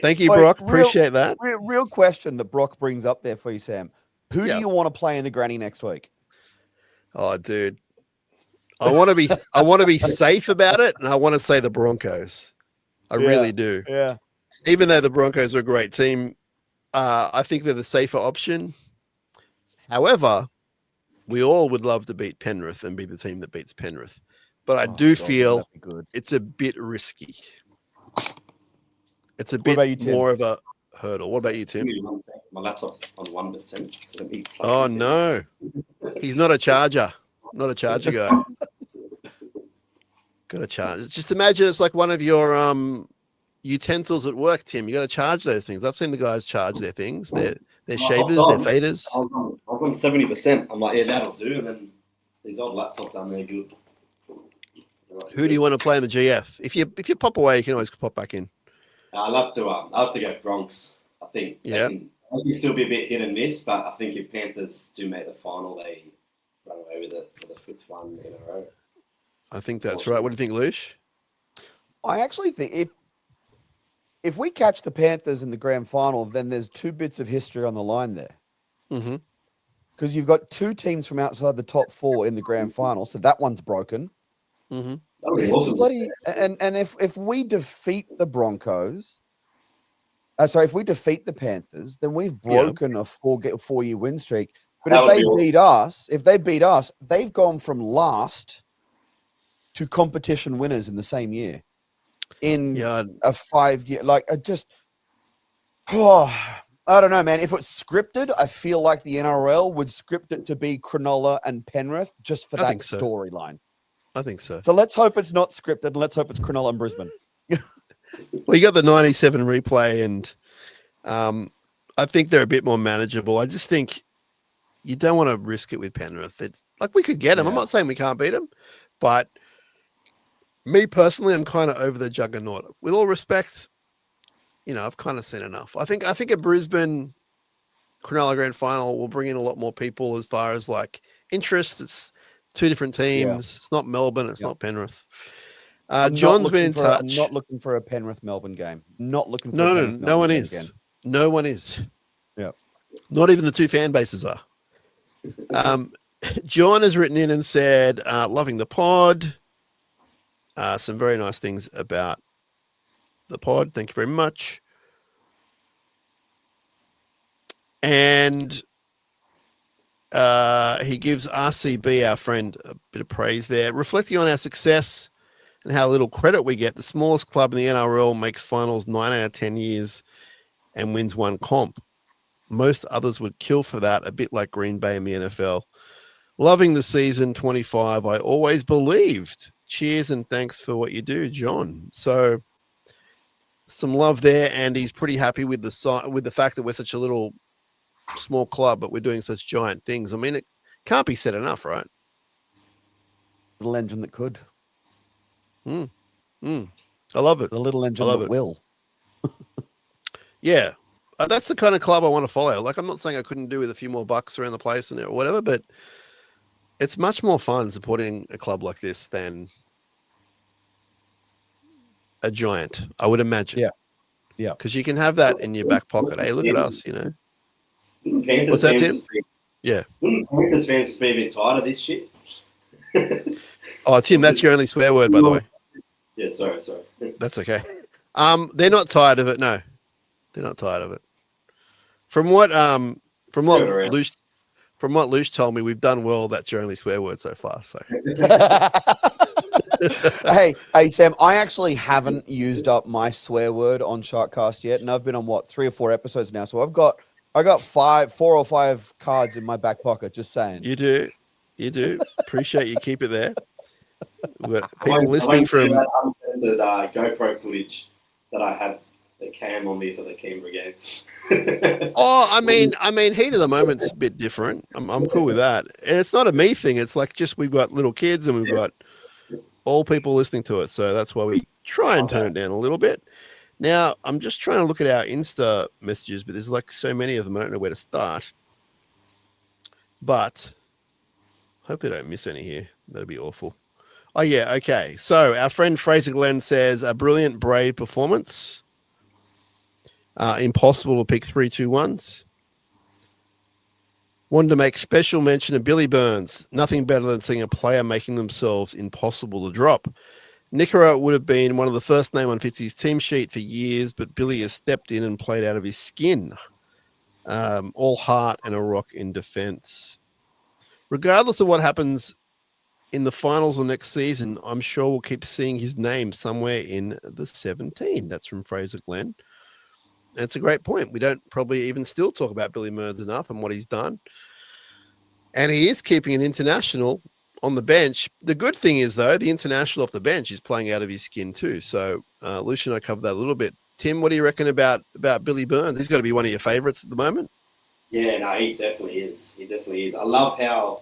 Thank you, Brock. Appreciate that. Real question that Brock brings up there for you, Sam. Who do you want to play in the granny next week? Oh, dude. I want to be safe about it, and I want to say the Broncos. I really do. Yeah. Even though the Broncos are a great team, I think they're the safer option. However, we all would love to beat Penrith and be the team that beats Penrith. But I feel it's a bit risky. It's a bit more of a hurdle. What about you, Tim? My laptop's on 1%. So oh, no. He's not a charger. Not a charger guy. Got to charge. Just imagine it's like one of your utensils at work, Tim. You got to charge those things. I've seen the guys charge their things. Their shavers, their faders. I was on 70%. I'm like, yeah, that'll do. And then these old laptops aren't very good. Who do you want to play in the GF? If you pop away, you can always pop back in. I'd love to go Bronx. I think they can still be a bit hit and miss, but I think if Panthers do make the final, they run away with it for the 5th one in a row. I think that's right. What do you think, Lush? I actually think if we catch the Panthers in the grand final, then there's 2 bits of history on the line there. Mm-hmm. Because you've got 2 teams from outside the top 4 in the grand final, so that one's broken. Mm-hmm. That would be awesome. And if we defeat the Broncos, if we defeat the Panthers, then we've broken a 4-year win streak. But if they beat us, they've gone from last to competition winners in the same year. In a 5-year, I don't know, man. If it's scripted, I feel like the NRL would script it to be Cronulla and Penrith just for that storyline. I think so. So let's hope it's not scripted, and let's hope it's Cronulla and Brisbane. Well, you got the 97 replay, and I think they're a bit more manageable. I just think you don't want to risk it with Penrith. It's like we could get them. I'm not saying we can't beat them, but me personally, I'm kind of over the juggernaut. With all respect, I've kind of seen enough. I think a Brisbane Cronulla Grand Final will bring in a lot more people as far as like interest. It's two different teams. It's not Melbourne. It's not Penrith. John's been in touch. I'm not looking for a Penrith Melbourne game. Not looking for No, a no, Penrith no Melbourne one game is. again. No one is. Yeah. Not even the two fan bases are. John has written in and said, loving the pod. Some very nice things about the pod. Thank you very much. And he gives RCB, our friend, a bit of praise there. Reflecting on our success and how little credit we get, the smallest club in the NRL makes finals 9 out of 10 years and wins one comp. Most others would kill for that, a bit like Green Bay in the NFL. Loving the season 25. I always believed. Cheers and thanks for what you do, John. So some love there, and he's pretty happy with the fact that we're such a little small club, but we're doing such giant things. I mean, it can't be said enough, right? Little engine that could. I love it. The little engine that will. Yeah. That's the kind of club I want to follow. Like, I'm not saying I couldn't do with a few more bucks around the place and whatever, but it's much more fun supporting a club like this than a giant, I would imagine. Yeah. Yeah. Because you can have that in your back pocket. Hey, look at us, you know. Panthers What's that, Tim? Yeah. Wouldn't Panthers fans be a bit tired of this shit? Oh, Tim, that's your only swear word, by the way. Yeah, sorry. That's okay. They're not tired of it. No, they're not tired of it. From what Luch told me, we've done well. That's your only swear word so far. So. hey, Sam, I actually haven't used up my swear word on SharkCast yet, and I've been on 3 or 4 episodes now. So I got 4 or 5 cards in my back pocket. Just saying. You do. Appreciate you keep it there. We've got people listening from that uncensored GoPro footage that I had the cam on me for the Canberra game. Oh, I mean, heat of the moment's a bit different. I'm cool with that. And it's not a me thing. It's like just we've got little kids and we've got all people listening to it. So that's why we try and turn it down a little bit. Now, I'm just trying to look at our Insta messages, but there's like so many of them. I don't know where to start. But hopefully I don't miss any here. That'd be awful. Oh, yeah. Okay. So our friend Fraser Glenn says a brilliant, brave performance. Impossible to pick 3-2-1s. Wanted to make special mention of Billy Burns. Nothing better than seeing a player making themselves impossible to drop. Nickera would have been one of the first name on Fitzy's team sheet for years, but Billy has stepped in and played out of his skin. All heart and a rock in defense. Regardless of what happens in the finals of next season, I'm sure we'll keep seeing his name somewhere in the 17. That's from Fraser Glenn. That's a great point. We don't probably even still talk about Billy Burns enough and what he's done. And he is keeping an international on the bench. The good thing is, though, the international off the bench is playing out of his skin too. So Lucian and I covered that a little bit. Tim, what do you reckon about Billy Burns? He's got to be one of your favourites at the moment. Yeah, no, he definitely is. I love how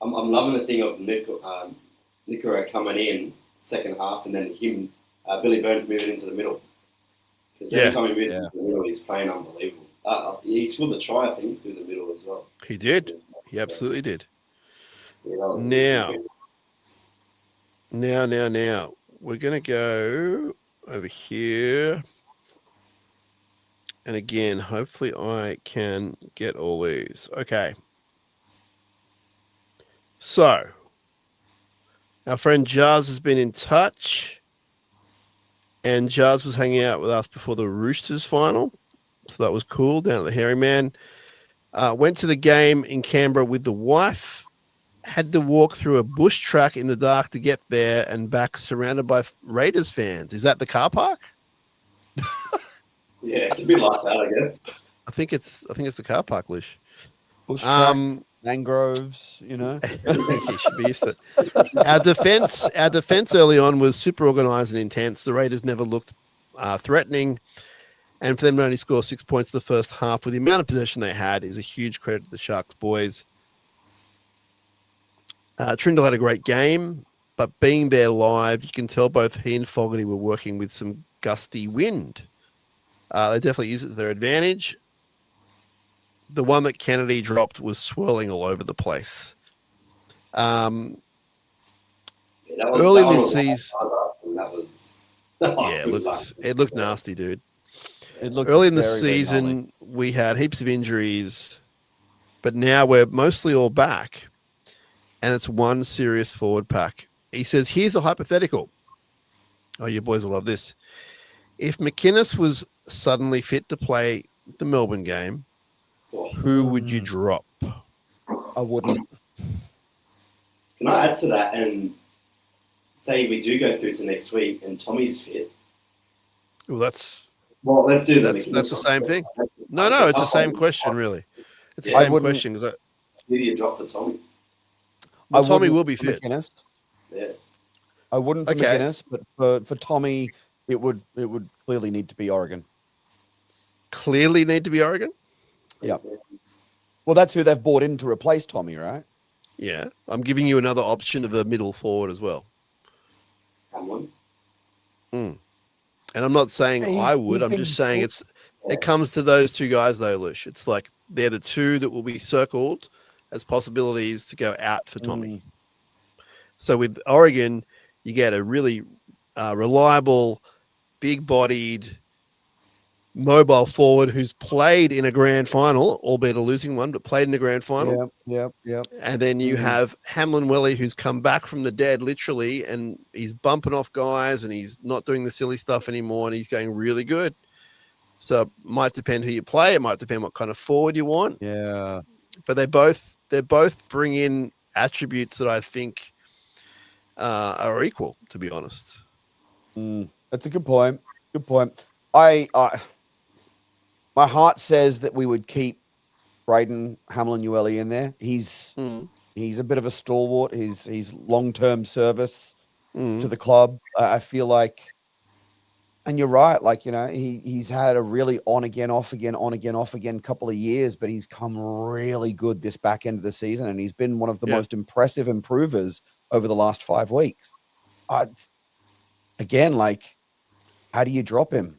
I'm loving the thing of Nickera coming in second half and then him, Billy Burns moving into the middle. Because every time he moves into the middle, he's playing unbelievable. He scored the try, I think, through the middle as well. He did. He absolutely did. Yeah, Now, we're going to go over here. And again, hopefully I can get all these. Okay. So, our friend Jazz has been in touch. And Jazz was hanging out with us before the Roosters final. So that was cool, down at the Hairy Man. Went to the game in Canberra with the wife. Had to walk through a bush track in the dark to get there and back surrounded by Raiders fans. Is that the car park? Yeah, it's a bit like that, I guess. I think it's the car park, Lish. Bush track, mangroves, you know. You should be used to it. Our defense early on was super organized and intense. The Raiders never looked threatening. And for them to only score 6 points the first half with the amount of possession they had is a huge credit to the Sharks boys. Trindle had a great game, but being there live, you can tell both he and Fogarty were working with some gusty wind. They definitely used it to their advantage. the one that Kennedy dropped was swirling all over the place. Early in this season, that was yeah, it looked nasty, dude. It looked Early in the very, very gnarly. season, we had heaps of injuries, but now we're mostly all back, and it's one serious forward pack. He says, here's a hypothetical. Oh, you boys will love this. If McInnes was suddenly fit to play the Melbourne game, who would you drop? I wouldn't. Can I add to that and say we do go through to next week and Tommy's fit? Well, let's do that's the same thing. No, it's the same question, really. It's the same question. Who do you drop for Tommy? Well, Tommy will be fit. McInnes. Yeah. I wouldn't for McInnes, but for Tommy, it would clearly need to be Oregon. Clearly need to be Oregon? Yeah. Well, that's who they've bought in to replace Tommy, right? Yeah. I'm giving you another option of a middle forward as well. Hamlin. And I'm not saying I would. I'm just saying it comes to those two guys, though, Lush. It's like they're the two that will be circled as possibilities to go out for Tommy. So with Oregon, you get a really reliable, big-bodied, mobile forward who's played in a grand final, albeit a losing one, but played in a grand final. Yeah. And then you have Hamlin Welly, who's come back from the dead, literally, and he's bumping off guys, and he's not doing the silly stuff anymore, and he's going really good. So it might depend who you play. It might depend what kind of forward you want. Yeah. But they both bring in attributes that I think are equal, to be honest. That's a good point. Good point. My heart says that we would keep Braden Hamlin-Uele in there. He's a bit of a stalwart. He's long-term service to the club. I feel like, and you're right. Like, you know, he's had a really on again, off again couple of years, but he's come really good this back end of the season, and he's been one of the most impressive improvers over the last 5 weeks. Again, like, how do you drop him?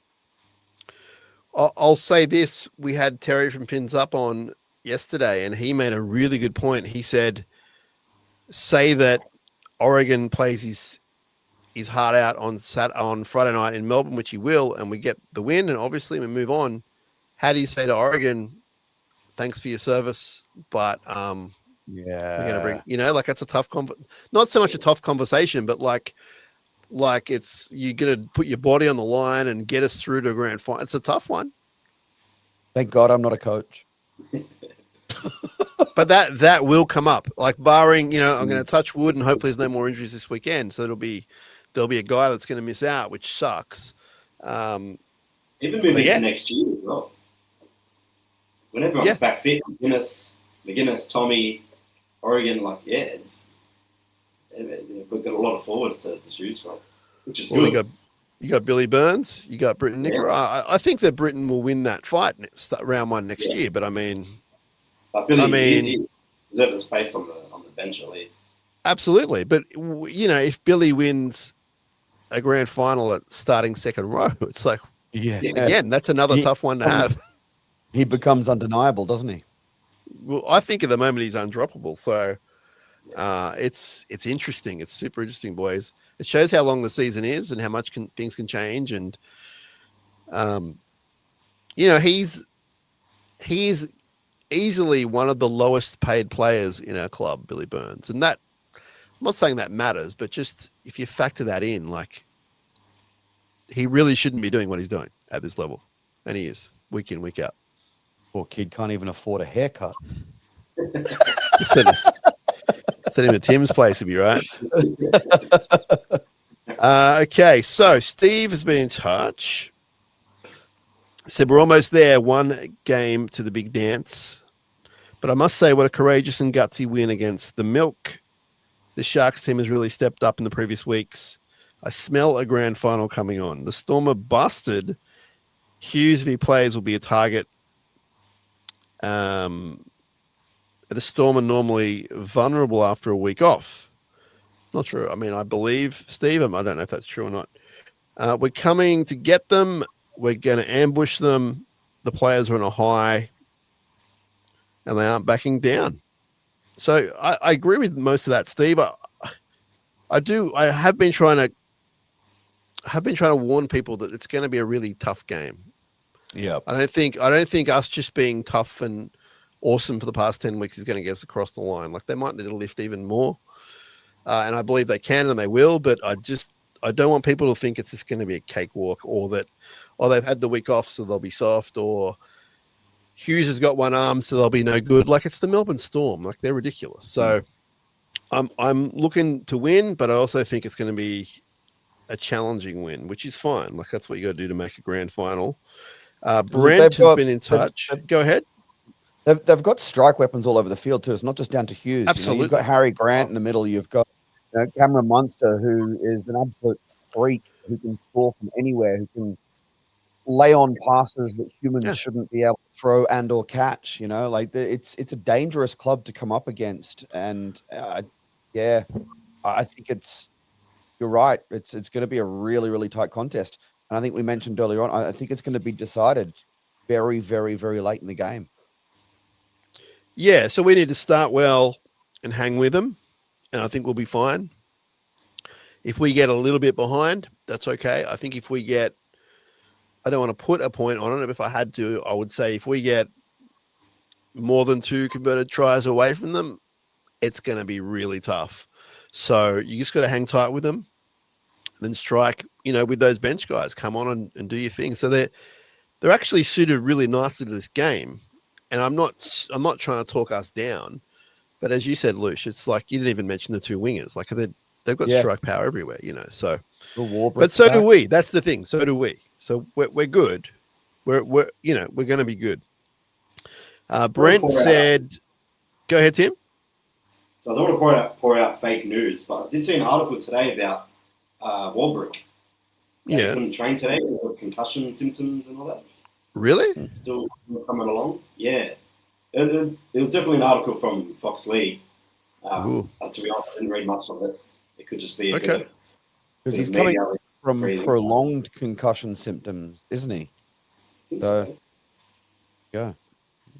I'll say this. We had Terry from Pins Up on yesterday, and he made a really good point. He said, say that Oregon plays his heart out on Friday night in Melbourne, which he will, and we get the win, and obviously we move on. How do you say to Oregon, thanks for your service, but we're going to bring, you know, like that's a tough, not so much a tough conversation, but like it's, you're going to put your body on the line and get us through to a grand final. It's a tough one. Thank God I'm not a coach. But that will come up, like barring, you know, I'm going to touch wood and hopefully there's no more injuries this weekend. So there'll be a guy that's going to miss out, which sucks. Even moving to next year as well. When everyone's back fit, McGuinness, Tommy, Oregon, like, we've got a lot of forwards to choose from, which is good. You got Billy Burns, you got Britton Nicker. I think that Britain will win that fight round one next year. But I mean, he deserves a space on the bench at least. Absolutely, but you know, if Billy wins a grand final at starting second row, it's like, again, that's another tough one to have. He becomes undeniable, doesn't he? Well, I think at the moment he's undroppable. So. It's interesting. It's super interesting, boys. It shows how long the season is and how much things can change. And, you know, he's easily one of the lowest paid players in our club, Billy Burns. And that, I'm not saying that matters, but just if you factor that in, like, he really shouldn't be doing what he's doing at this level. And he is, week in, week out. Poor kid can't even afford a haircut. Send him to Tim's place, he'd be right. Okay, so Steve has been in touch. Said we're almost there, one game to the big dance. But I must say, what a courageous and gutsy win against the Milk. The Sharks team has really stepped up in the previous weeks. I smell a grand final coming on. The Storm are busted. Hughes, if he plays, will be a target. The Storm are normally vulnerable after a week off. Not sure. I mean, I believe, Steve, I don't know if that's true or not. We're coming to get them. We're going to ambush them. The players are on a high. and they aren't backing down. So I agree with most of that, Steve. I have been trying to warn people that it's going to be a really tough game. Yeah. I don't think us just being tough and awesome for the past 10 weeks is going to get us across the line. Like, they might need to lift even more. And I believe they can and they will, but I don't want people to think it's just going to be a cakewalk, or that, they've had the week off so they'll be soft, or Hughes has got one arm so they'll be no good. Like, it's the Melbourne Storm. Like, they're ridiculous. So I'm looking to win, but I also think it's going to be a challenging win, which is fine. Like, that's what you got to do to make a grand final. Brent has been in touch. Go ahead. They've got strike weapons all over the field too. It's not just down to Hughes. Absolutely. You've got Harry Grant in the middle. You've got Cameron Munster, who is an absolute freak, who can score from anywhere, who can lay on passes that humans shouldn't be able to throw and or catch. Like, it's a dangerous club to come up against. And I think you're right. It's going to be a really, really tight contest. And I think we mentioned earlier on, I think it's going to be decided very, very, very late in the game. Yeah, so we need to start well and hang with them, and I think we'll be fine. If we get a little bit behind, that's okay. I think if we get, I don't want to put a point on it, but if I had to, I would say if we get more than 2 converted tries away from them, it's going to be really tough. So you just got to hang tight with them, and then strike, with those bench guys. Come on and do your thing. So they're actually suited really nicely to this game. And I'm not trying to talk us down, but as you said, Luc, it's like you didn't even mention the 2 wingers. Like, they've got strike power everywhere, So, but so do we. That's the thing. So do we. So we're good. We're going to be good. Brent said, "Go ahead, Tim." So I don't want to pour out fake news, but I did see an article today about Warbrick. He couldn't train today with concussion symptoms and all that. Really? Still coming along? Yeah. It was definitely an article from Fox League. To be honest, I didn't read much of it. It could just be because he's coming from prolonged concussion symptoms, isn't he? So, yeah.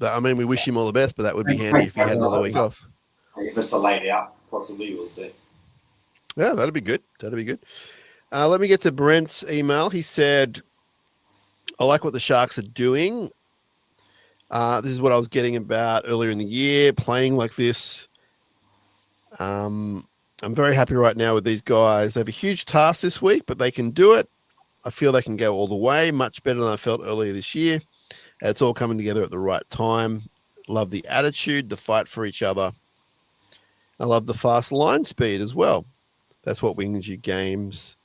I mean, we wish him all the best, but that would be handy if he had another week off. If it's a late out, possibly, we'll see. Yeah, that'd be good. Let me get to Brent's email. He said, "I like what the Sharks are doing. This is what I was getting about earlier in the year, playing like this. I'm very happy right now with these guys. They have a huge task this week, but they can do it. I feel they can go all the way, much better than I felt earlier this year. It's all coming together at the right time. Love the attitude, the fight for each other. I love the fast line speed as well. That's what wins you games."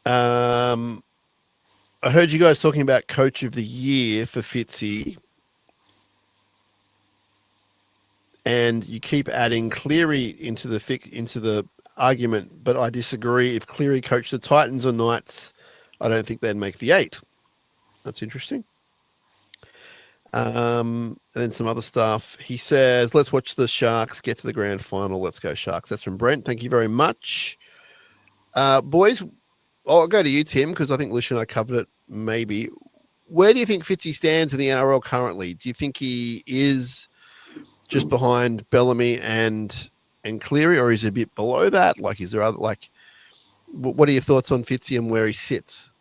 I heard you guys talking about coach of the year for Fitzy, and you keep adding Cleary into the argument, but I disagree. If Cleary coached the Titans or Knights, I don't think they'd make the 8. That's interesting. And then some other stuff. He says, "Let's watch the Sharks get to the grand final. Let's go Sharks." That's from Brent. Thank you very much. Boys, I'll go to you, Tim, because I think Lucia and I covered it maybe. Where do you think Fitzy stands in the NRL currently? Do you think he is just behind Bellamy and Cleary, or is he a bit below that? Like, is there other, like, what are your thoughts on Fitzy and where he sits?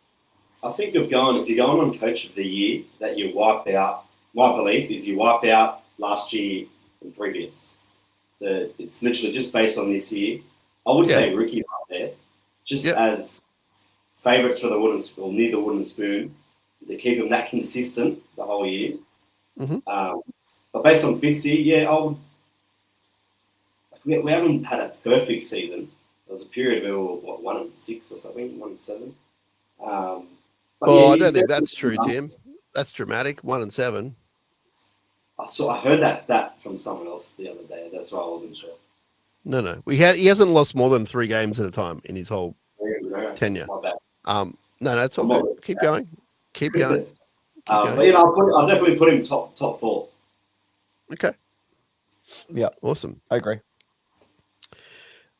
I think if you're going on coach of the year, that you wipe out, my belief is you wipe out last year and previous. So it's literally just based on this year. I would say rookies up there, just as favourites for the wooden spoon, near the wooden spoon, to keep them that consistent the whole year. Mm-hmm. But based on Fitzy, we haven't had a perfect season. There was a period where we were 1-6 or something, 1-7. I don't think that's true, Tim. That's dramatic. 1-7. I heard that stat from someone else the other day. That's why I wasn't sure. No. He hasn't lost more than 3 games at a time in his whole tenure. My bad. No, it's all good. Keep going. But I'll definitely put him top 4. Okay. Yeah. Awesome. I agree.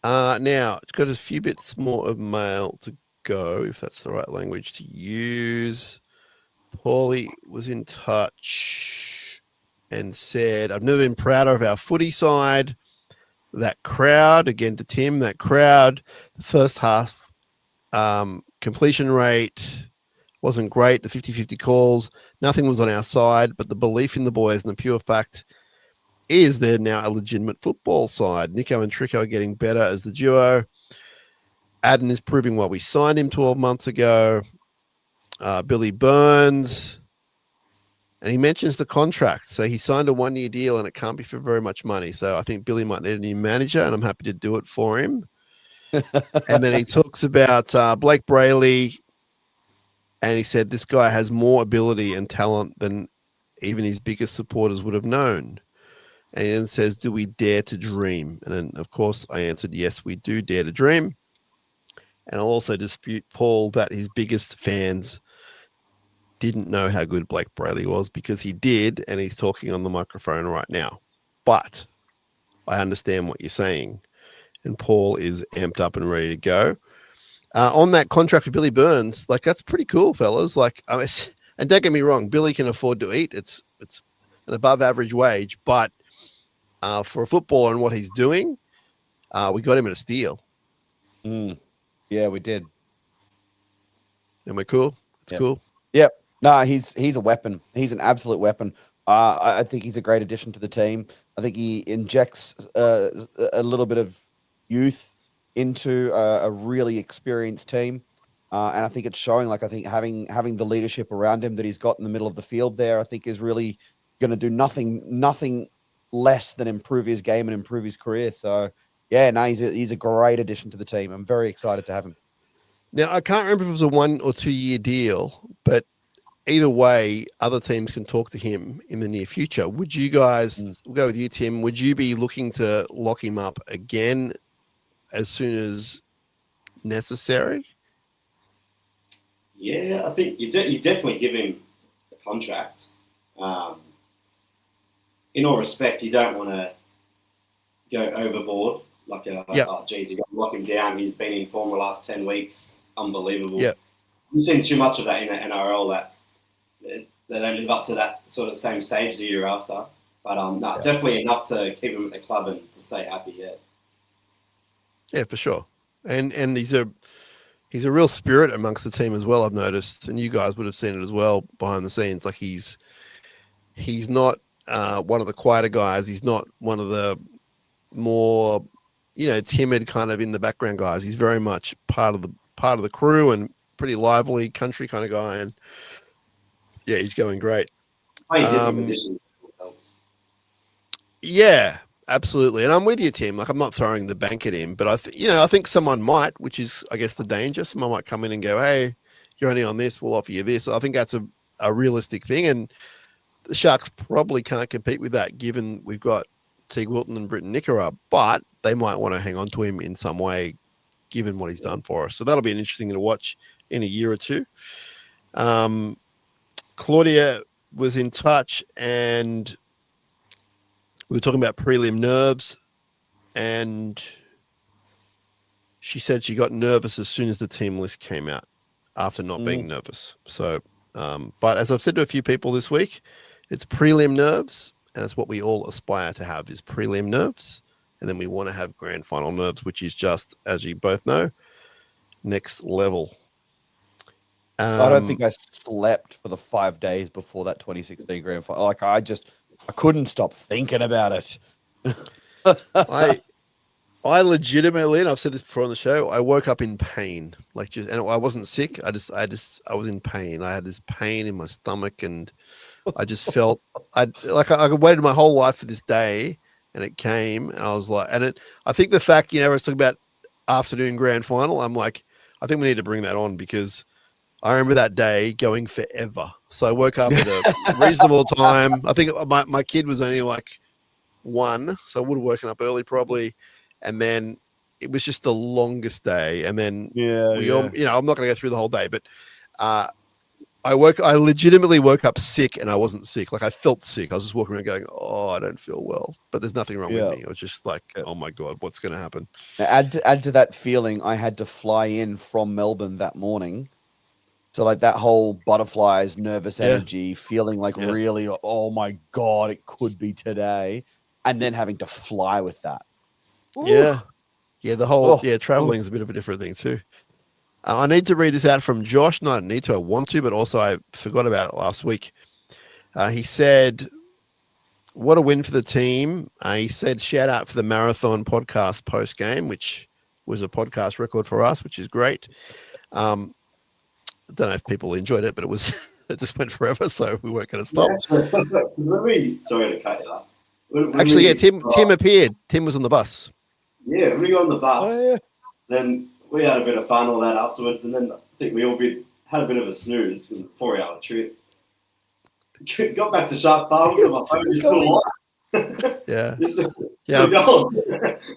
Now, it's got a few bits more of mail to go, if that's the right language to use. Paulie was in touch and said, I've never been prouder of our footy side. That crowd, again to Tim, that crowd, the first half completion rate wasn't great. The 50-50 calls, nothing was on our side, but the belief in the boys and the pure fact is they're now a legitimate football side. Nico and Trico are getting better as the duo. Adden is proving what we signed him 12 months ago. Billy Burns, and he mentions the contract. So he signed a 1-year deal and it can't be for very much money. So I think Billy might need a new manager and I'm happy to do it for him. And then he talks about Blake Brayley, and he said this guy has more ability and talent than even his biggest supporters would have known. And he then says, do we dare to dream? And then, of course, I answered, yes, we do dare to dream. And I'll also dispute, Paul, that his biggest fans didn't know how good Blake Brayley was, because he did, and he's talking on the microphone right now. But I understand what you're saying, and Paul is amped up and ready to go. On that contract for Billy Burns, like, that's pretty cool, fellas. Like, I mean, and don't get me wrong, Billy can afford to eat. It's an above average wage, but for a footballer and what he's doing, we got him at a steal. Yeah, we did. And we're cool. It's cool. Yep. No, he's a weapon. He's an absolute weapon. I think he's a great addition to the team. I think he injects a little bit of youth into a really experienced team, and I think it's showing. Like, I think having the leadership around him that he's got in the middle of the field there, I think is really going to do nothing less than improve his game and improve his career. So yeah, no, he's a great addition to the team. I'm very excited to have him. Now, I can't remember if it was a 1 or 2 year deal, but either way, other teams can talk to him in the near future. Would you guys, we'll go with you, Tim, would you be looking to lock him up again as soon as necessary? Yeah, I think you definitely give him a contract. In all respect, you don't want to go overboard. Like, oh, geez, you got to lock him down. He's been in form the last 10 weeks. Unbelievable. Yeah. We've seen too much of that in the NRL that they don't live up to that sort of same stage the year after. But definitely enough to keep him at the club and to stay happy. Yeah. Yeah, for sure. And he's a real spirit amongst the team as well, I've noticed, and you guys would have seen it as well behind the scenes. Like, he's not one of the quieter guys. He's not one of the more, timid kind of in the background guys. He's very much part of the crew and pretty lively country kind of guy. And yeah, he's going great. Playing different positions helps. Yeah. Absolutely. And I'm with you, Tim. Like, I'm not throwing the bank at him, but I think someone might, which is, I guess, the danger. Someone might come in and go, hey, you're only on this, we'll offer you this. I think that's a realistic thing. And the Sharks probably can't compete with that, given we've got Teague Wilton and Britton Nickera, but they might want to hang on to him in some way, given what he's done for us. So that'll be an interesting thing to watch in a year or two. Claudia was in touch, and we were talking about prelim nerves, and she said she got nervous as soon as the team list came out after not being nervous. So, but as I've said to a few people this week, it's prelim nerves, and it's what we all aspire to have, is prelim nerves. And then we want to have grand final nerves, which is just, as you both know, next level. I don't think I slept for the 5 days before that 2016 grand final. Like, I couldn't stop thinking about it. I legitimately, and I've said this before on the show, I woke up in pain. And I wasn't sick. I was in pain. I had this pain in my stomach, and I just felt I waited my whole life for this day, and it came, and I was like, I think the fact, I was talking about afternoon grand final, I'm like, I think we need to bring that on, because I remember that day going forever. So I woke up at a reasonable time. I think my kid was only like 1, so I would have woken up early probably. And then it was just the longest day. And then I'm not going to go through the whole day, but I legitimately woke up sick, and I wasn't sick. Like, I felt sick. I was just walking around going, oh, I don't feel well, but there's nothing wrong with me. I was just like, oh my God, what's going to happen? Now, add to that feeling, I had to fly in from Melbourne that morning So like that whole butterflies, nervous Yeah. energy, feeling like Yeah. really, oh my God, it could be today. And then having to fly with that. Yeah. Yeah. The whole, Oh. traveling is a bit of a different thing too. I need to read this out from Josh. Not need to, I want to, but also I forgot about it last week. He said, what a win for the team. He said, shout out for the marathon podcast post game, which was a podcast record for us, which is great. I don't know if people enjoyed it, but it was it just went forever, so we weren't going to stop. Sorry to cut you up. Actually, Tim appeared. Tim was on the bus. Yeah, when we got on the bus, Oh, yeah. then we had a bit of fun all that afterwards, and then I think we all had a bit of a snooze in a 4-hour trip. Got back to Shark Farm, and my phone was still on. Yeah. Yeah.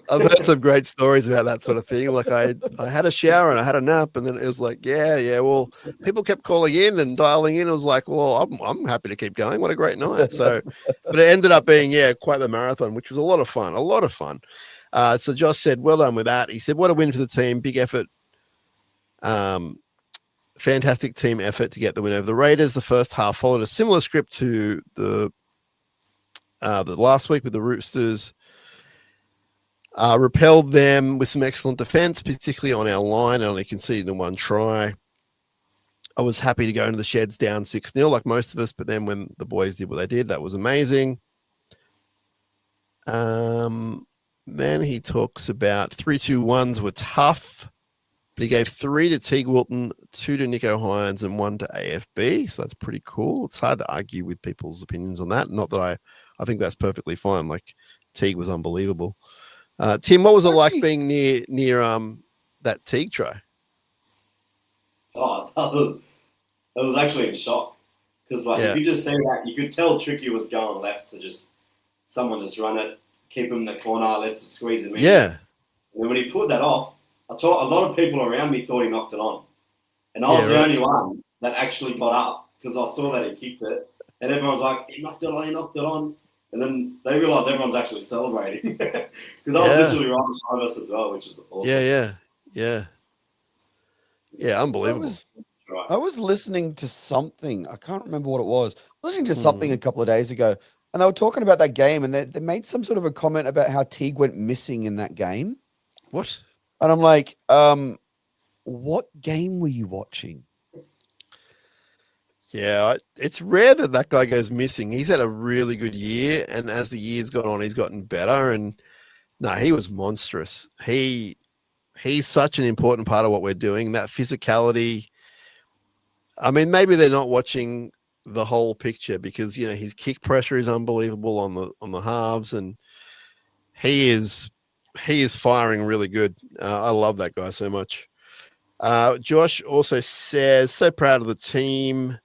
I've heard some great stories about that sort of thing. Like I had a shower and I had a nap, and then it was like, well, people kept calling in and dialing in. It was like, well, I'm happy to keep going. What a great night. So, but it ended up being, quite the marathon, which was a lot of fun. So Josh said, well done with that. He said, what a win for the team. Big effort. Fantastic team effort to get the win over the Raiders. The first half followed a similar script to the last week with the Roosters. Repelled them with some excellent defense, particularly on our line, only conceding the one try. I was happy to go into the sheds down 6-0 like most of us, but then when the boys did what they did, that was amazing. Then he talks about 3-2-1s were tough, but he gave 3 to Teague Wilton, 2 to Nico Hines, and 1 to AFB. So that's pretty cool. It's hard to argue with people's opinions on that. Not that I think that's perfectly fine. Like Teague was unbelievable. Tim, what was it like being near that Teague try? Oh, I was actually in shock because you could just see that you could tell Tricky was going left to someone just run it, keep him in the corner, let's just squeeze him in. Yeah. And then when he put that off, I thought a lot of people around me thought he knocked it on, and I was the only one that actually got up because I saw that he kicked it, and everyone was like, he knocked it on. And then they realised everyone's actually celebrating because I was literally right beside us as well, which is awesome. Yeah, unbelievable. I was listening to something. I can't remember what it was. I was listening to something a couple of days ago, and they were talking about that game, and they made some sort of a comment about how Teague went missing in that game. What? And I'm like, what game were you watching? Yeah, it's rare that guy goes missing. He's had a really good year, and as the year's gone on, he's gotten better. And no, he was monstrous. He's such an important part of what we're doing. That physicality. I mean, maybe they're not watching the whole picture because his kick pressure is unbelievable on the halves, and he is firing really good. I love that guy so much. Josh also says, so proud of the team.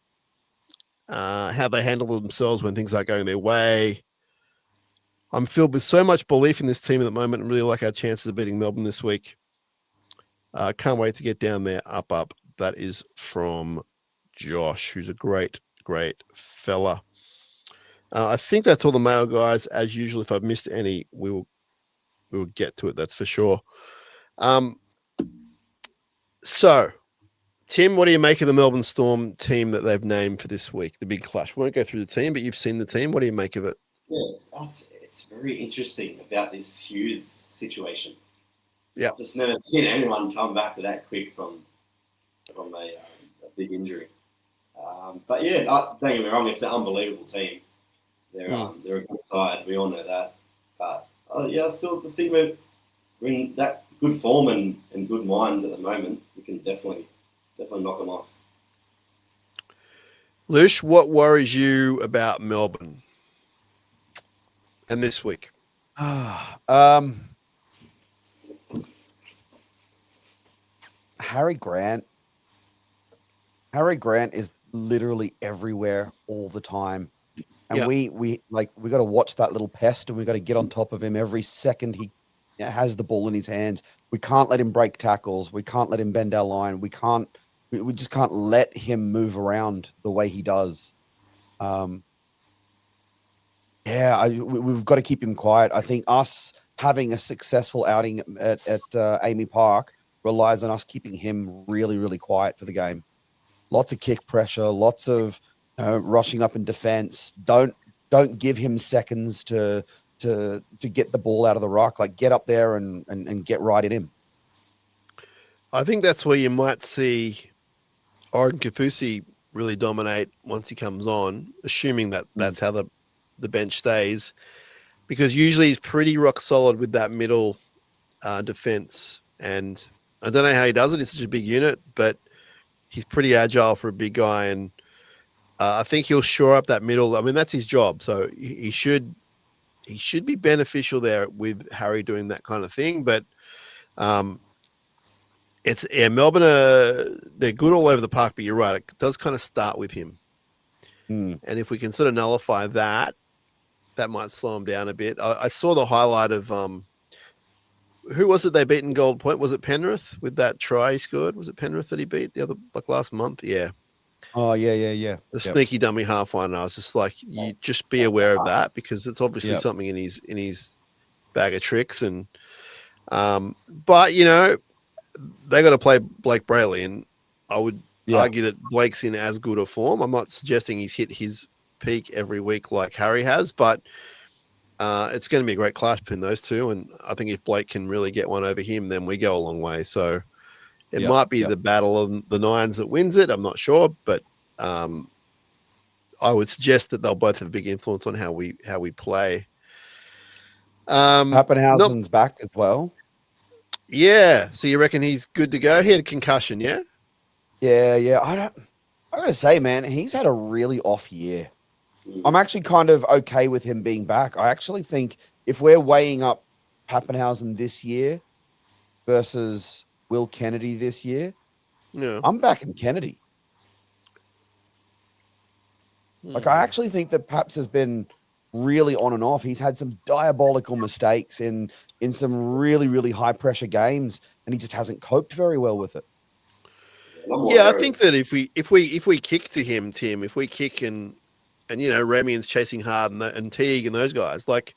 How they handle themselves when things aren't going their way. I'm filled with so much belief in this team at the moment and really like our chances of beating Melbourne this week. Can't wait to get down there, up. That is from Josh, who's a great, great fella. I think that's all the mail, guys. As usual, if I've missed any, we will get to it. That's for sure. So, Tim, what do you make of the Melbourne Storm team that they've named for this week, the big clash? We won't go through the team, but you've seen the team. What do you make of it? Yeah, it's very interesting about this Hughes situation. Yeah, I've just never seen anyone come back that quick from a big injury. But yeah, don't get me wrong, it's an unbelievable team. They're a good side. We all know that. But I still think we're in that good form and good minds at the moment. We can definitely knock them off. Lush, what worries you about Melbourne and this week? Harry Grant is literally everywhere all the time. And we got to watch that little pest, and we got to get on top of him every second he has the ball in his hands. We can't let him break tackles. We can't let him bend our line. We just can't let him move around the way he does. We've got to keep him quiet. I think us having a successful outing at Amy Park relies on us keeping him really, really quiet for the game. lots of kick pressure, lots of rushing up in defense. Don't give him seconds to get the ball out of the ruck. Like, get up there and get right in him. I think that's where you might see Oren Kafusi really dominate once he comes on, assuming that that's how the bench stays, because usually he's pretty rock solid with that middle defense. And I don't know how he does it. It's such a big unit, but he's pretty agile for a big guy. And I think he'll shore up that middle. I mean, that's his job. So he should be beneficial there with Harry doing that kind of thing. But Melbourne they're good all over the park, but you're right. It does kind of start with him. And if we can sort of nullify that, that might slow him down a bit. I saw the highlight of who was it they beat in Gold Point? Was it Penrith with that try he scored? Was it Penrith that he beat the other last month? Yeah. Oh, yeah. The sneaky dummy half one. And I was just like, you just be aware of that, because it's obviously something in his bag of tricks. And but they got to play Blake Brayley, and I would argue that Blake's in as good a form. I'm not suggesting he's hit his peak every week like Harry has, but it's going to be a great clash between those two. And I think if Blake can really get one over him, then we go a long way. So it might be the battle of the nines that wins it. I'm not sure, but I would suggest that they'll both have a big influence on how we play. Pappenhausen's back as well. Yeah. So you reckon he's good to go? He had a concussion, yeah? Yeah. I gotta say, man, he's had a really off year. I'm actually kind of okay with him being back. I actually think if we're weighing up Pappenhausen this year versus Will Kennedy this year, I'm backing Kennedy. Like, I actually think that Paps has been really on and off. He's had some diabolical mistakes in some really, really high pressure games, and he just hasn't coped very well with it. Yeah, I think that if we kick to him, Tim, if we kick and Ramian's chasing hard and Teague and those guys, like,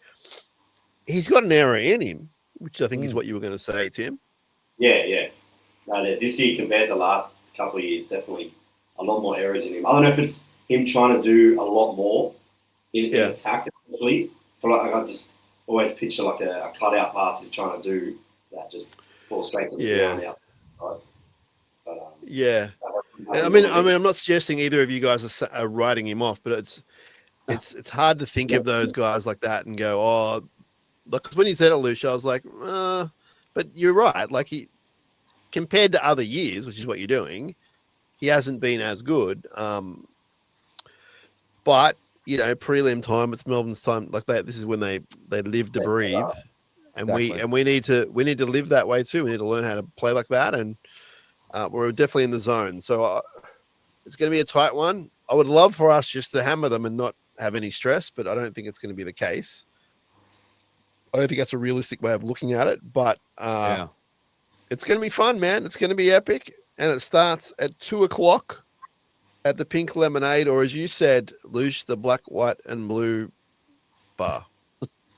he's got an error in him, which I think is what you were going to say, Tim. Yeah. No, this year compared to last couple of years, definitely a lot more errors in him. I don't know if it's him trying to do a lot more in attack, especially. I feel like I just always picture like a cutout pass he's trying to do that just falls straight to the ground out. Right? But, I mean, I'm not suggesting either of you guys are writing him off, but it's hard to think of those guys like that and go, oh, because when he said it, Lucia, I was like, but you're right. Like, he, compared to other years, which is what you're doing, he hasn't been as good. But prelim time, it's Melbourne's time. Like that, this is when they live to breathe, and we need to live that way too. We need to learn how to play like that, and we're definitely in the zone. So it's going to be a tight one. I would love for us just to hammer them and not have any stress, but I don't think it's going to be the case. I don't think that's a realistic way of looking at it, but it's going to be fun, man. It's going to be epic, and it starts at 2:00 at the Pink Lemonade, or as you said, Lush, the black, white, and blue bar.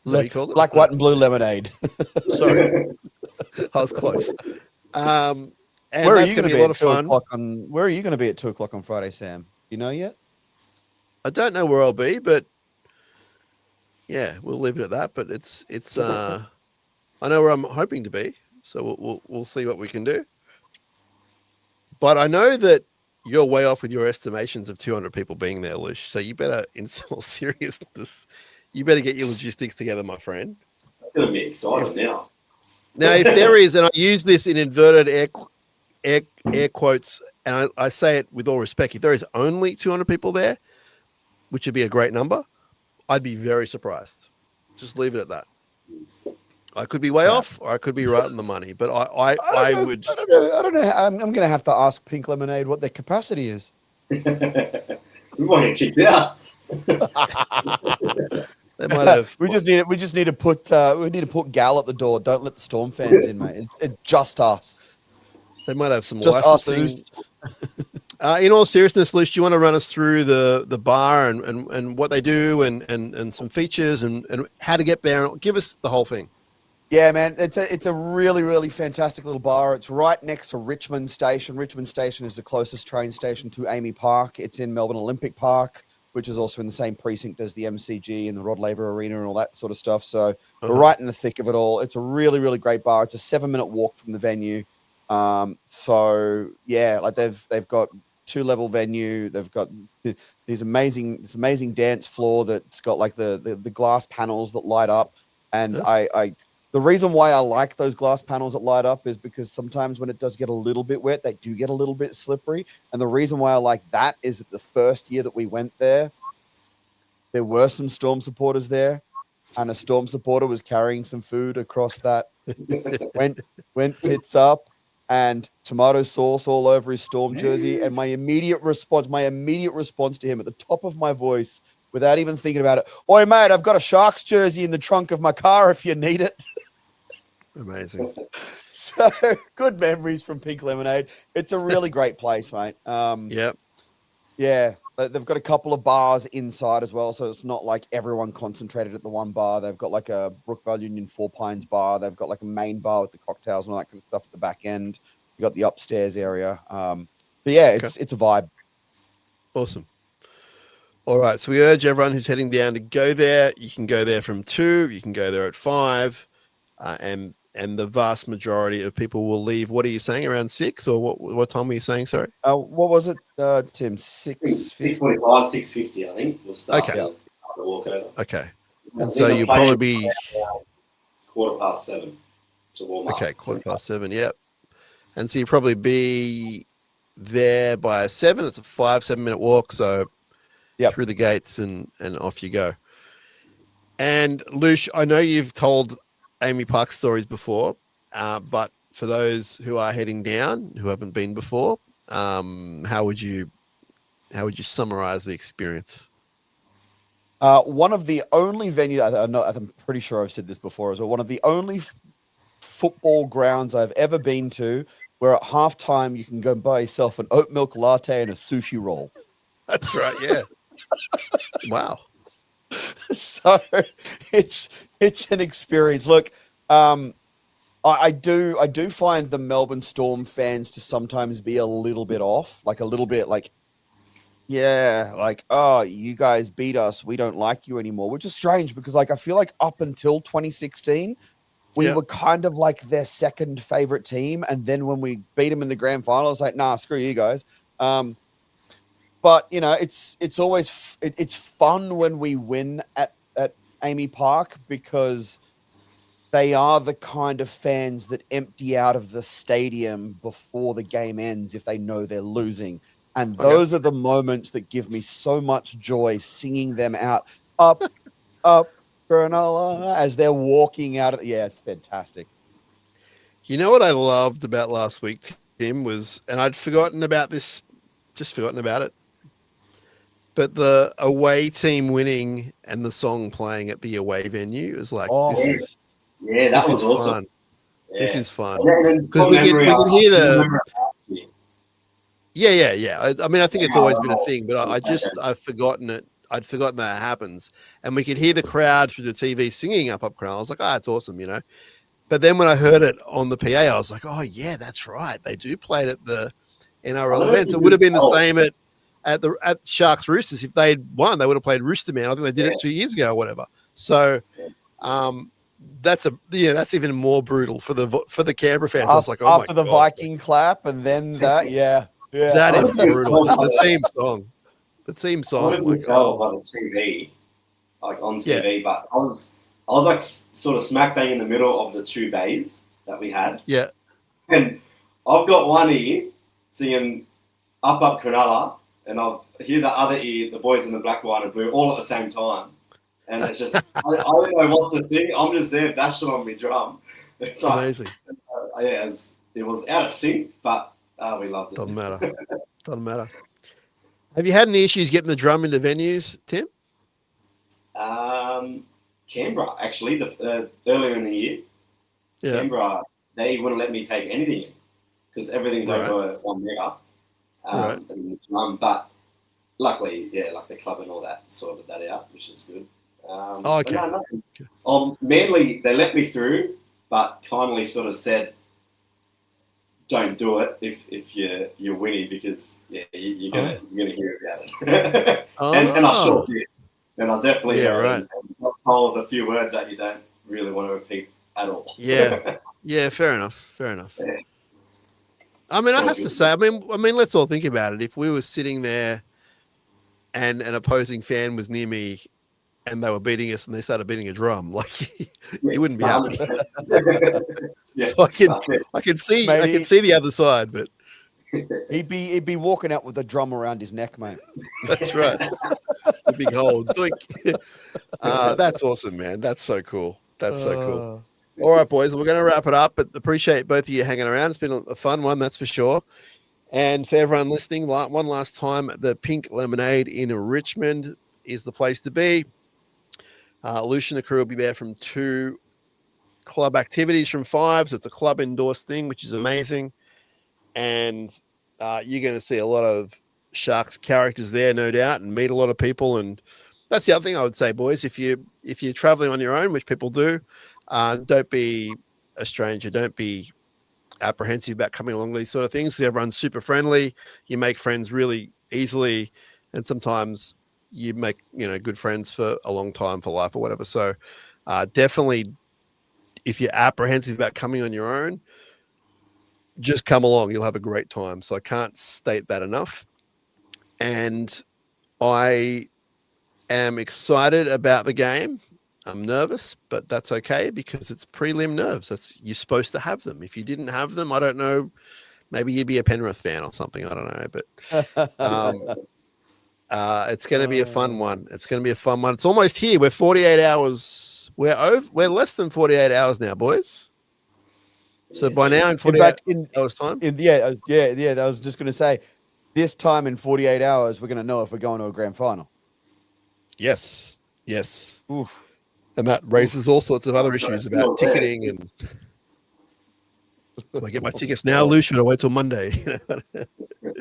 What you called it? Black, white, and blue lemonade. Sorry, I was close. And where are you going to be a lot of fun? Where are you going to be at 2:00 on Friday, Sam? You know yet? I don't know where I'll be, but yeah, we'll leave it at that. But it's I know where I'm hoping to be, so we'll see what we can do. But I know that you're way off with your estimations of 200 people being there, Lush. So you better, in all seriousness, you better get your logistics together, my friend. I'm going to be excited now. Now, if there is, and I use this in inverted air quotes, and I say it with all respect, if there is only 200 people there, which would be a great number, I'd be very surprised. Just leave it at that. I could be way off, or I could be right on the money, but I would. I don't know. I'm going to have to ask Pink Lemonade what their capacity is. We might get kicked out. They might have. We just need to put Gal at the door. Don't let the Storm fans in, mate. It's just us. They might have some just licensing. In all seriousness, Lush, do you want to run us through the bar and what they do and some features and how to get there? Give us the whole thing. Yeah, man, it's a really, really fantastic little bar. It's right next to Richmond Station. Richmond Station is the closest train station to Amy Park. It's in Melbourne Olympic Park, which is also in the same precinct as the MCG and the Rod Laver Arena and all that sort of stuff. So we're right in the thick of it all. It's a really, really great bar. It's a 7-minute walk from the venue. So yeah, like they've got 2-level venue. They've got this amazing dance floor that's got like the glass panels that light up. And the reason why I like those glass panels that light up is because sometimes when it does get a little bit wet, they do get a little bit slippery. And the reason why I like that is that the first year that we went there were some Storm supporters there, and a Storm supporter was carrying some food across that. went tits up and tomato sauce all over his Storm jersey. And my immediate response to him at the top of my voice, without even thinking about it, "Oi, mate, I've got a Sharks jersey in the trunk of my car if you need it." Amazing. So good memories from Pink Lemonade. It's a really great place, mate. Yep. Yeah, they've got a couple of bars inside as well, so it's not like everyone concentrated at the one bar. They've got like a Brookvale Union Four Pines bar. They've got like a main bar with the cocktails and all that kind of stuff at the back end. You got the upstairs area. But yeah, it's a vibe. Awesome. All right, so we urge everyone who's heading down to go there. You can go there from 2. You can go there at 5, and the vast majority of people will leave. What are you saying? Around 6, or what time were you saying? Sorry. What was it, Tim? 6:50. 6:45, 6:50. I think we'll start the walkover. Okay, and so you'll probably be 7:15 to warm up. Okay, 7:15. Yep. And so you'll probably be there by 7. It's a 5-7-minute walk, so through the gates and off you go. And Luc, I know you've told Amy Park stories before, but for those who are heading down who haven't been before, how would you summarize the experience? One of the only venues, I'm pretty sure I've said this before as well, one of the only football grounds I've ever been to where at halftime you can go and buy yourself an oat milk latte and a sushi roll. That's right, yeah. Wow. So it's an experience. Look, I do find the Melbourne Storm fans to sometimes be a little bit off, like a little bit like, yeah, like, oh, you guys beat us, we don't like you anymore, which is strange because like I feel like up until 2016 we were kind of like their second favorite team, and then when we beat them in the grand final, it's like, nah, screw you guys. But you know, it's always it's fun when we win at Amy Park because they are the kind of fans that empty out of the stadium before the game ends if they know they're losing. And those are the moments that give me so much joy, singing them out, up, Cronulla, as they're walking out of it's fantastic. You know what I loved about last week, Tim, was, and I'd forgotten about this, just forgotten about it, but the away team winning and the song playing at the away venue is like, this is awesome. Fun. Yeah. This is fun. Because we can hear the... Yeah. I mean, I think it's always been a thing, but I've forgotten it. I'd forgotten that happens. And we could hear the crowd through the TV singing up Cronulla. I was like, it's awesome, you know. But then when I heard it on the PA, I was like, oh, yeah, that's right. They do play it at the NRL events. It would have been the same at Sharks Roosters. If they'd won, they would have played Rooster Man. I think they did it 2 years ago or whatever. So that's even more brutal for the Canberra fans. I was like, oh after the God. Viking clap and then that, yeah. That is brutal. The team song. I couldn't tell by the TV, like on TV, but I was like sort of smack bang in the middle of the 2 bays that we had. Yeah. And I've got one ear singing up Cronulla, and I'll hear the other ear, the boys in the black, white, and blue, all at the same time. And it's just, I don't know what to sing. I'm just there bashing on my drum. It's amazing. It was out of sync, but we loved it. Doesn't matter. Have you had any issues getting the drum into venues, Tim? Canberra, actually, earlier in the year. Yeah. Canberra, they wouldn't let me take anything in because everything's over 1 meter. And the drum, but luckily, like the club and all that sorted that out, which is good. Okay. No, nothing. Manly, they let me through but kindly sort of said, "Don't do it if you're winning because you're gonna hear about it." and I sure did. And I definitely got told a few words that you don't really want to repeat at all. Yeah, fair enough. Yeah. I mean, I have to say, I mean, let's all think about it. If we were sitting there and an opposing fan was near me and they were beating us and they started beating a drum, like you wouldn't be happy. So I can see the other side, but he'd be walking out with a drum around his neck, mate. That's right. The big hole. That's awesome, man. That's so cool. That's so cool. All right, boys, we're going to wrap it up, but appreciate both of you hanging around. It's been a fun one, that's for sure. And for everyone listening, one last time, the Pink Lemonade in Richmond is the place to be. Lucian and the crew will be there from 2 club activities from 5. So it's a club endorsed thing, which is amazing. And you're going to see a lot of Sharks characters there, no doubt, and meet a lot of people. And that's the other thing I would say, boys. If you're traveling on your own, which people do, don't be a stranger. Don't be apprehensive about coming along these sort of things. Everyone's super friendly. You make friends really easily, and sometimes you make good friends for a long time, for life or whatever. So definitely, if you're apprehensive about coming on your own, just come along. You'll have a great time. So I can't state that enough. And I am excited about the game. I'm nervous, but that's okay because it's prelim nerves. You're supposed to have them. If you didn't have them, I don't know, maybe you'd be a Penrith fan or something. I don't know, but it's going to be a fun one. It's going to be a fun one. It's almost here. We're 48 hours. We're less than 48 hours now, boys. So by now in 48 hours time. I was just going to say, this time in 48 hours, we're going to know if we're going to a grand final. Yes. Oof. And that raises all sorts of other issues about ticketing and do I get my tickets now, Lou? Should I wait till Monday?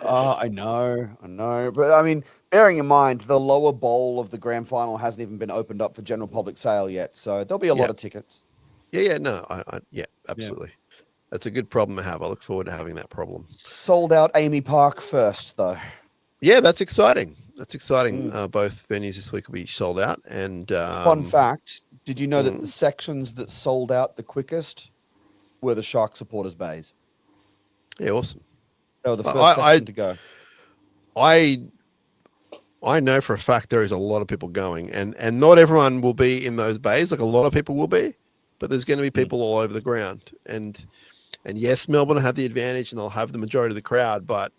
I know. But I mean, bearing in mind, the lower bowl of the grand final hasn't even been opened up for general public sale yet. So there'll be a lot of tickets. Yeah, absolutely. Yeah. That's a good problem to have. I look forward to having that problem. Sold out Amy Park first, though. Yeah, that's exciting. Both venues this week will be sold out. And fun fact, did you know that the sections that sold out the quickest were the Shark supporters bays? Yeah, awesome. They were the first section to go. I know for a fact there is a lot of people going, and not everyone will be in those bays. Like a lot of people will be, but there's going to be people all over the ground. And yes, Melbourne will have the advantage and they'll have the majority of the crowd, but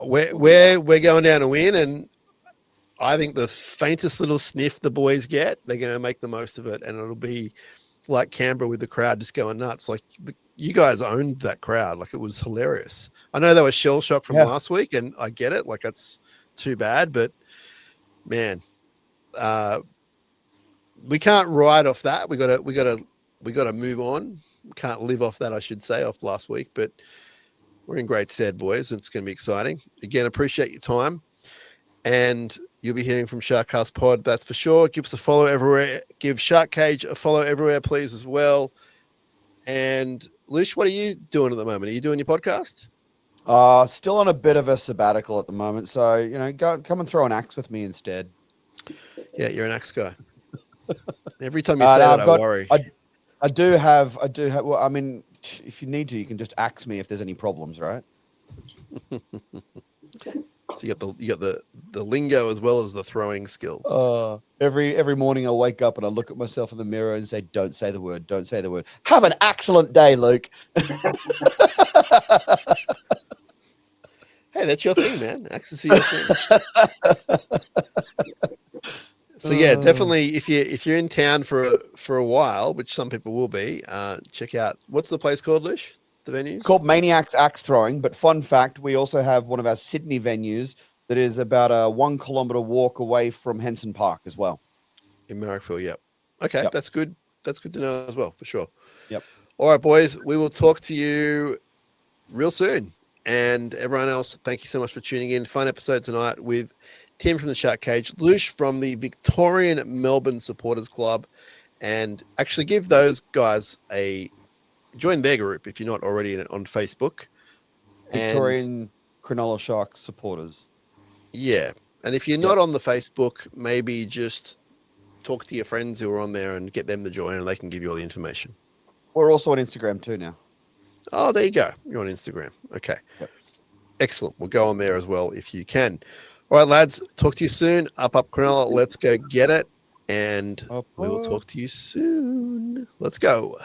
we're going down to win, and I think the faintest little sniff the boys get, they're going to make the most of it, and it'll be like Canberra with the crowd just going nuts. Like you guys owned that crowd. Like it was hilarious. I know they were shell shocked from last week, and I get it. Like that's too bad, but man, we can't ride off that. We got to move on. We can't live off that, I should say, off last week, but we're in great stead, boys. And it's going to be exciting. Again, appreciate your time, and you'll be hearing from SharkCast Pod, that's for sure. Give us a follow everywhere. Give SharkCage a follow everywhere, please, as well. And Lush, what are you doing at the moment? Are you doing your podcast? Still on a bit of a sabbatical at the moment. So, come and throw an axe with me instead. Yeah, you're an axe guy. Every time you say that, I worry. I do have. Well, I mean, if you need to, you can just axe me if there's any problems, right? So you got the lingo as well as the throwing skills. Every morning I wake up and I look at myself in the mirror and say, "Don't say the word. Don't say the word." Have an excellent day, Luke. Hey, that's your thing, man. Access is your thing. So yeah, definitely. If you're in town for a while, which some people will be, check out what's the place called, Lish? The venue? It's called Maniacs Axe Throwing. But fun fact, we also have one of our Sydney venues that is about a 1 kilometre walk away from Henson Park as well. In Marrickville, yep. Okay, yep. That's good. That's good to know as well, for sure. Yep. All right, boys, we will talk to you real soon. And everyone else, thank you so much for tuning in. Fun episode tonight with Tim from the SharkCage, Lush from the Victorian Melbourne Supporters Club, and actually give those guys join their group if you're not already on Facebook. Victorian Cronulla Sharks supporters. Yeah. And if you're not on the Facebook, maybe just talk to your friends who are on there and get them to join, and they can give you all the information. We're also on Instagram too now. Oh, there you go. You're on Instagram. Okay. Yep. Excellent. We'll go on there as well if you can. All right, lads. Talk to you soon. Up Cronulla. Let's go get it. And we will talk to you soon. Let's go.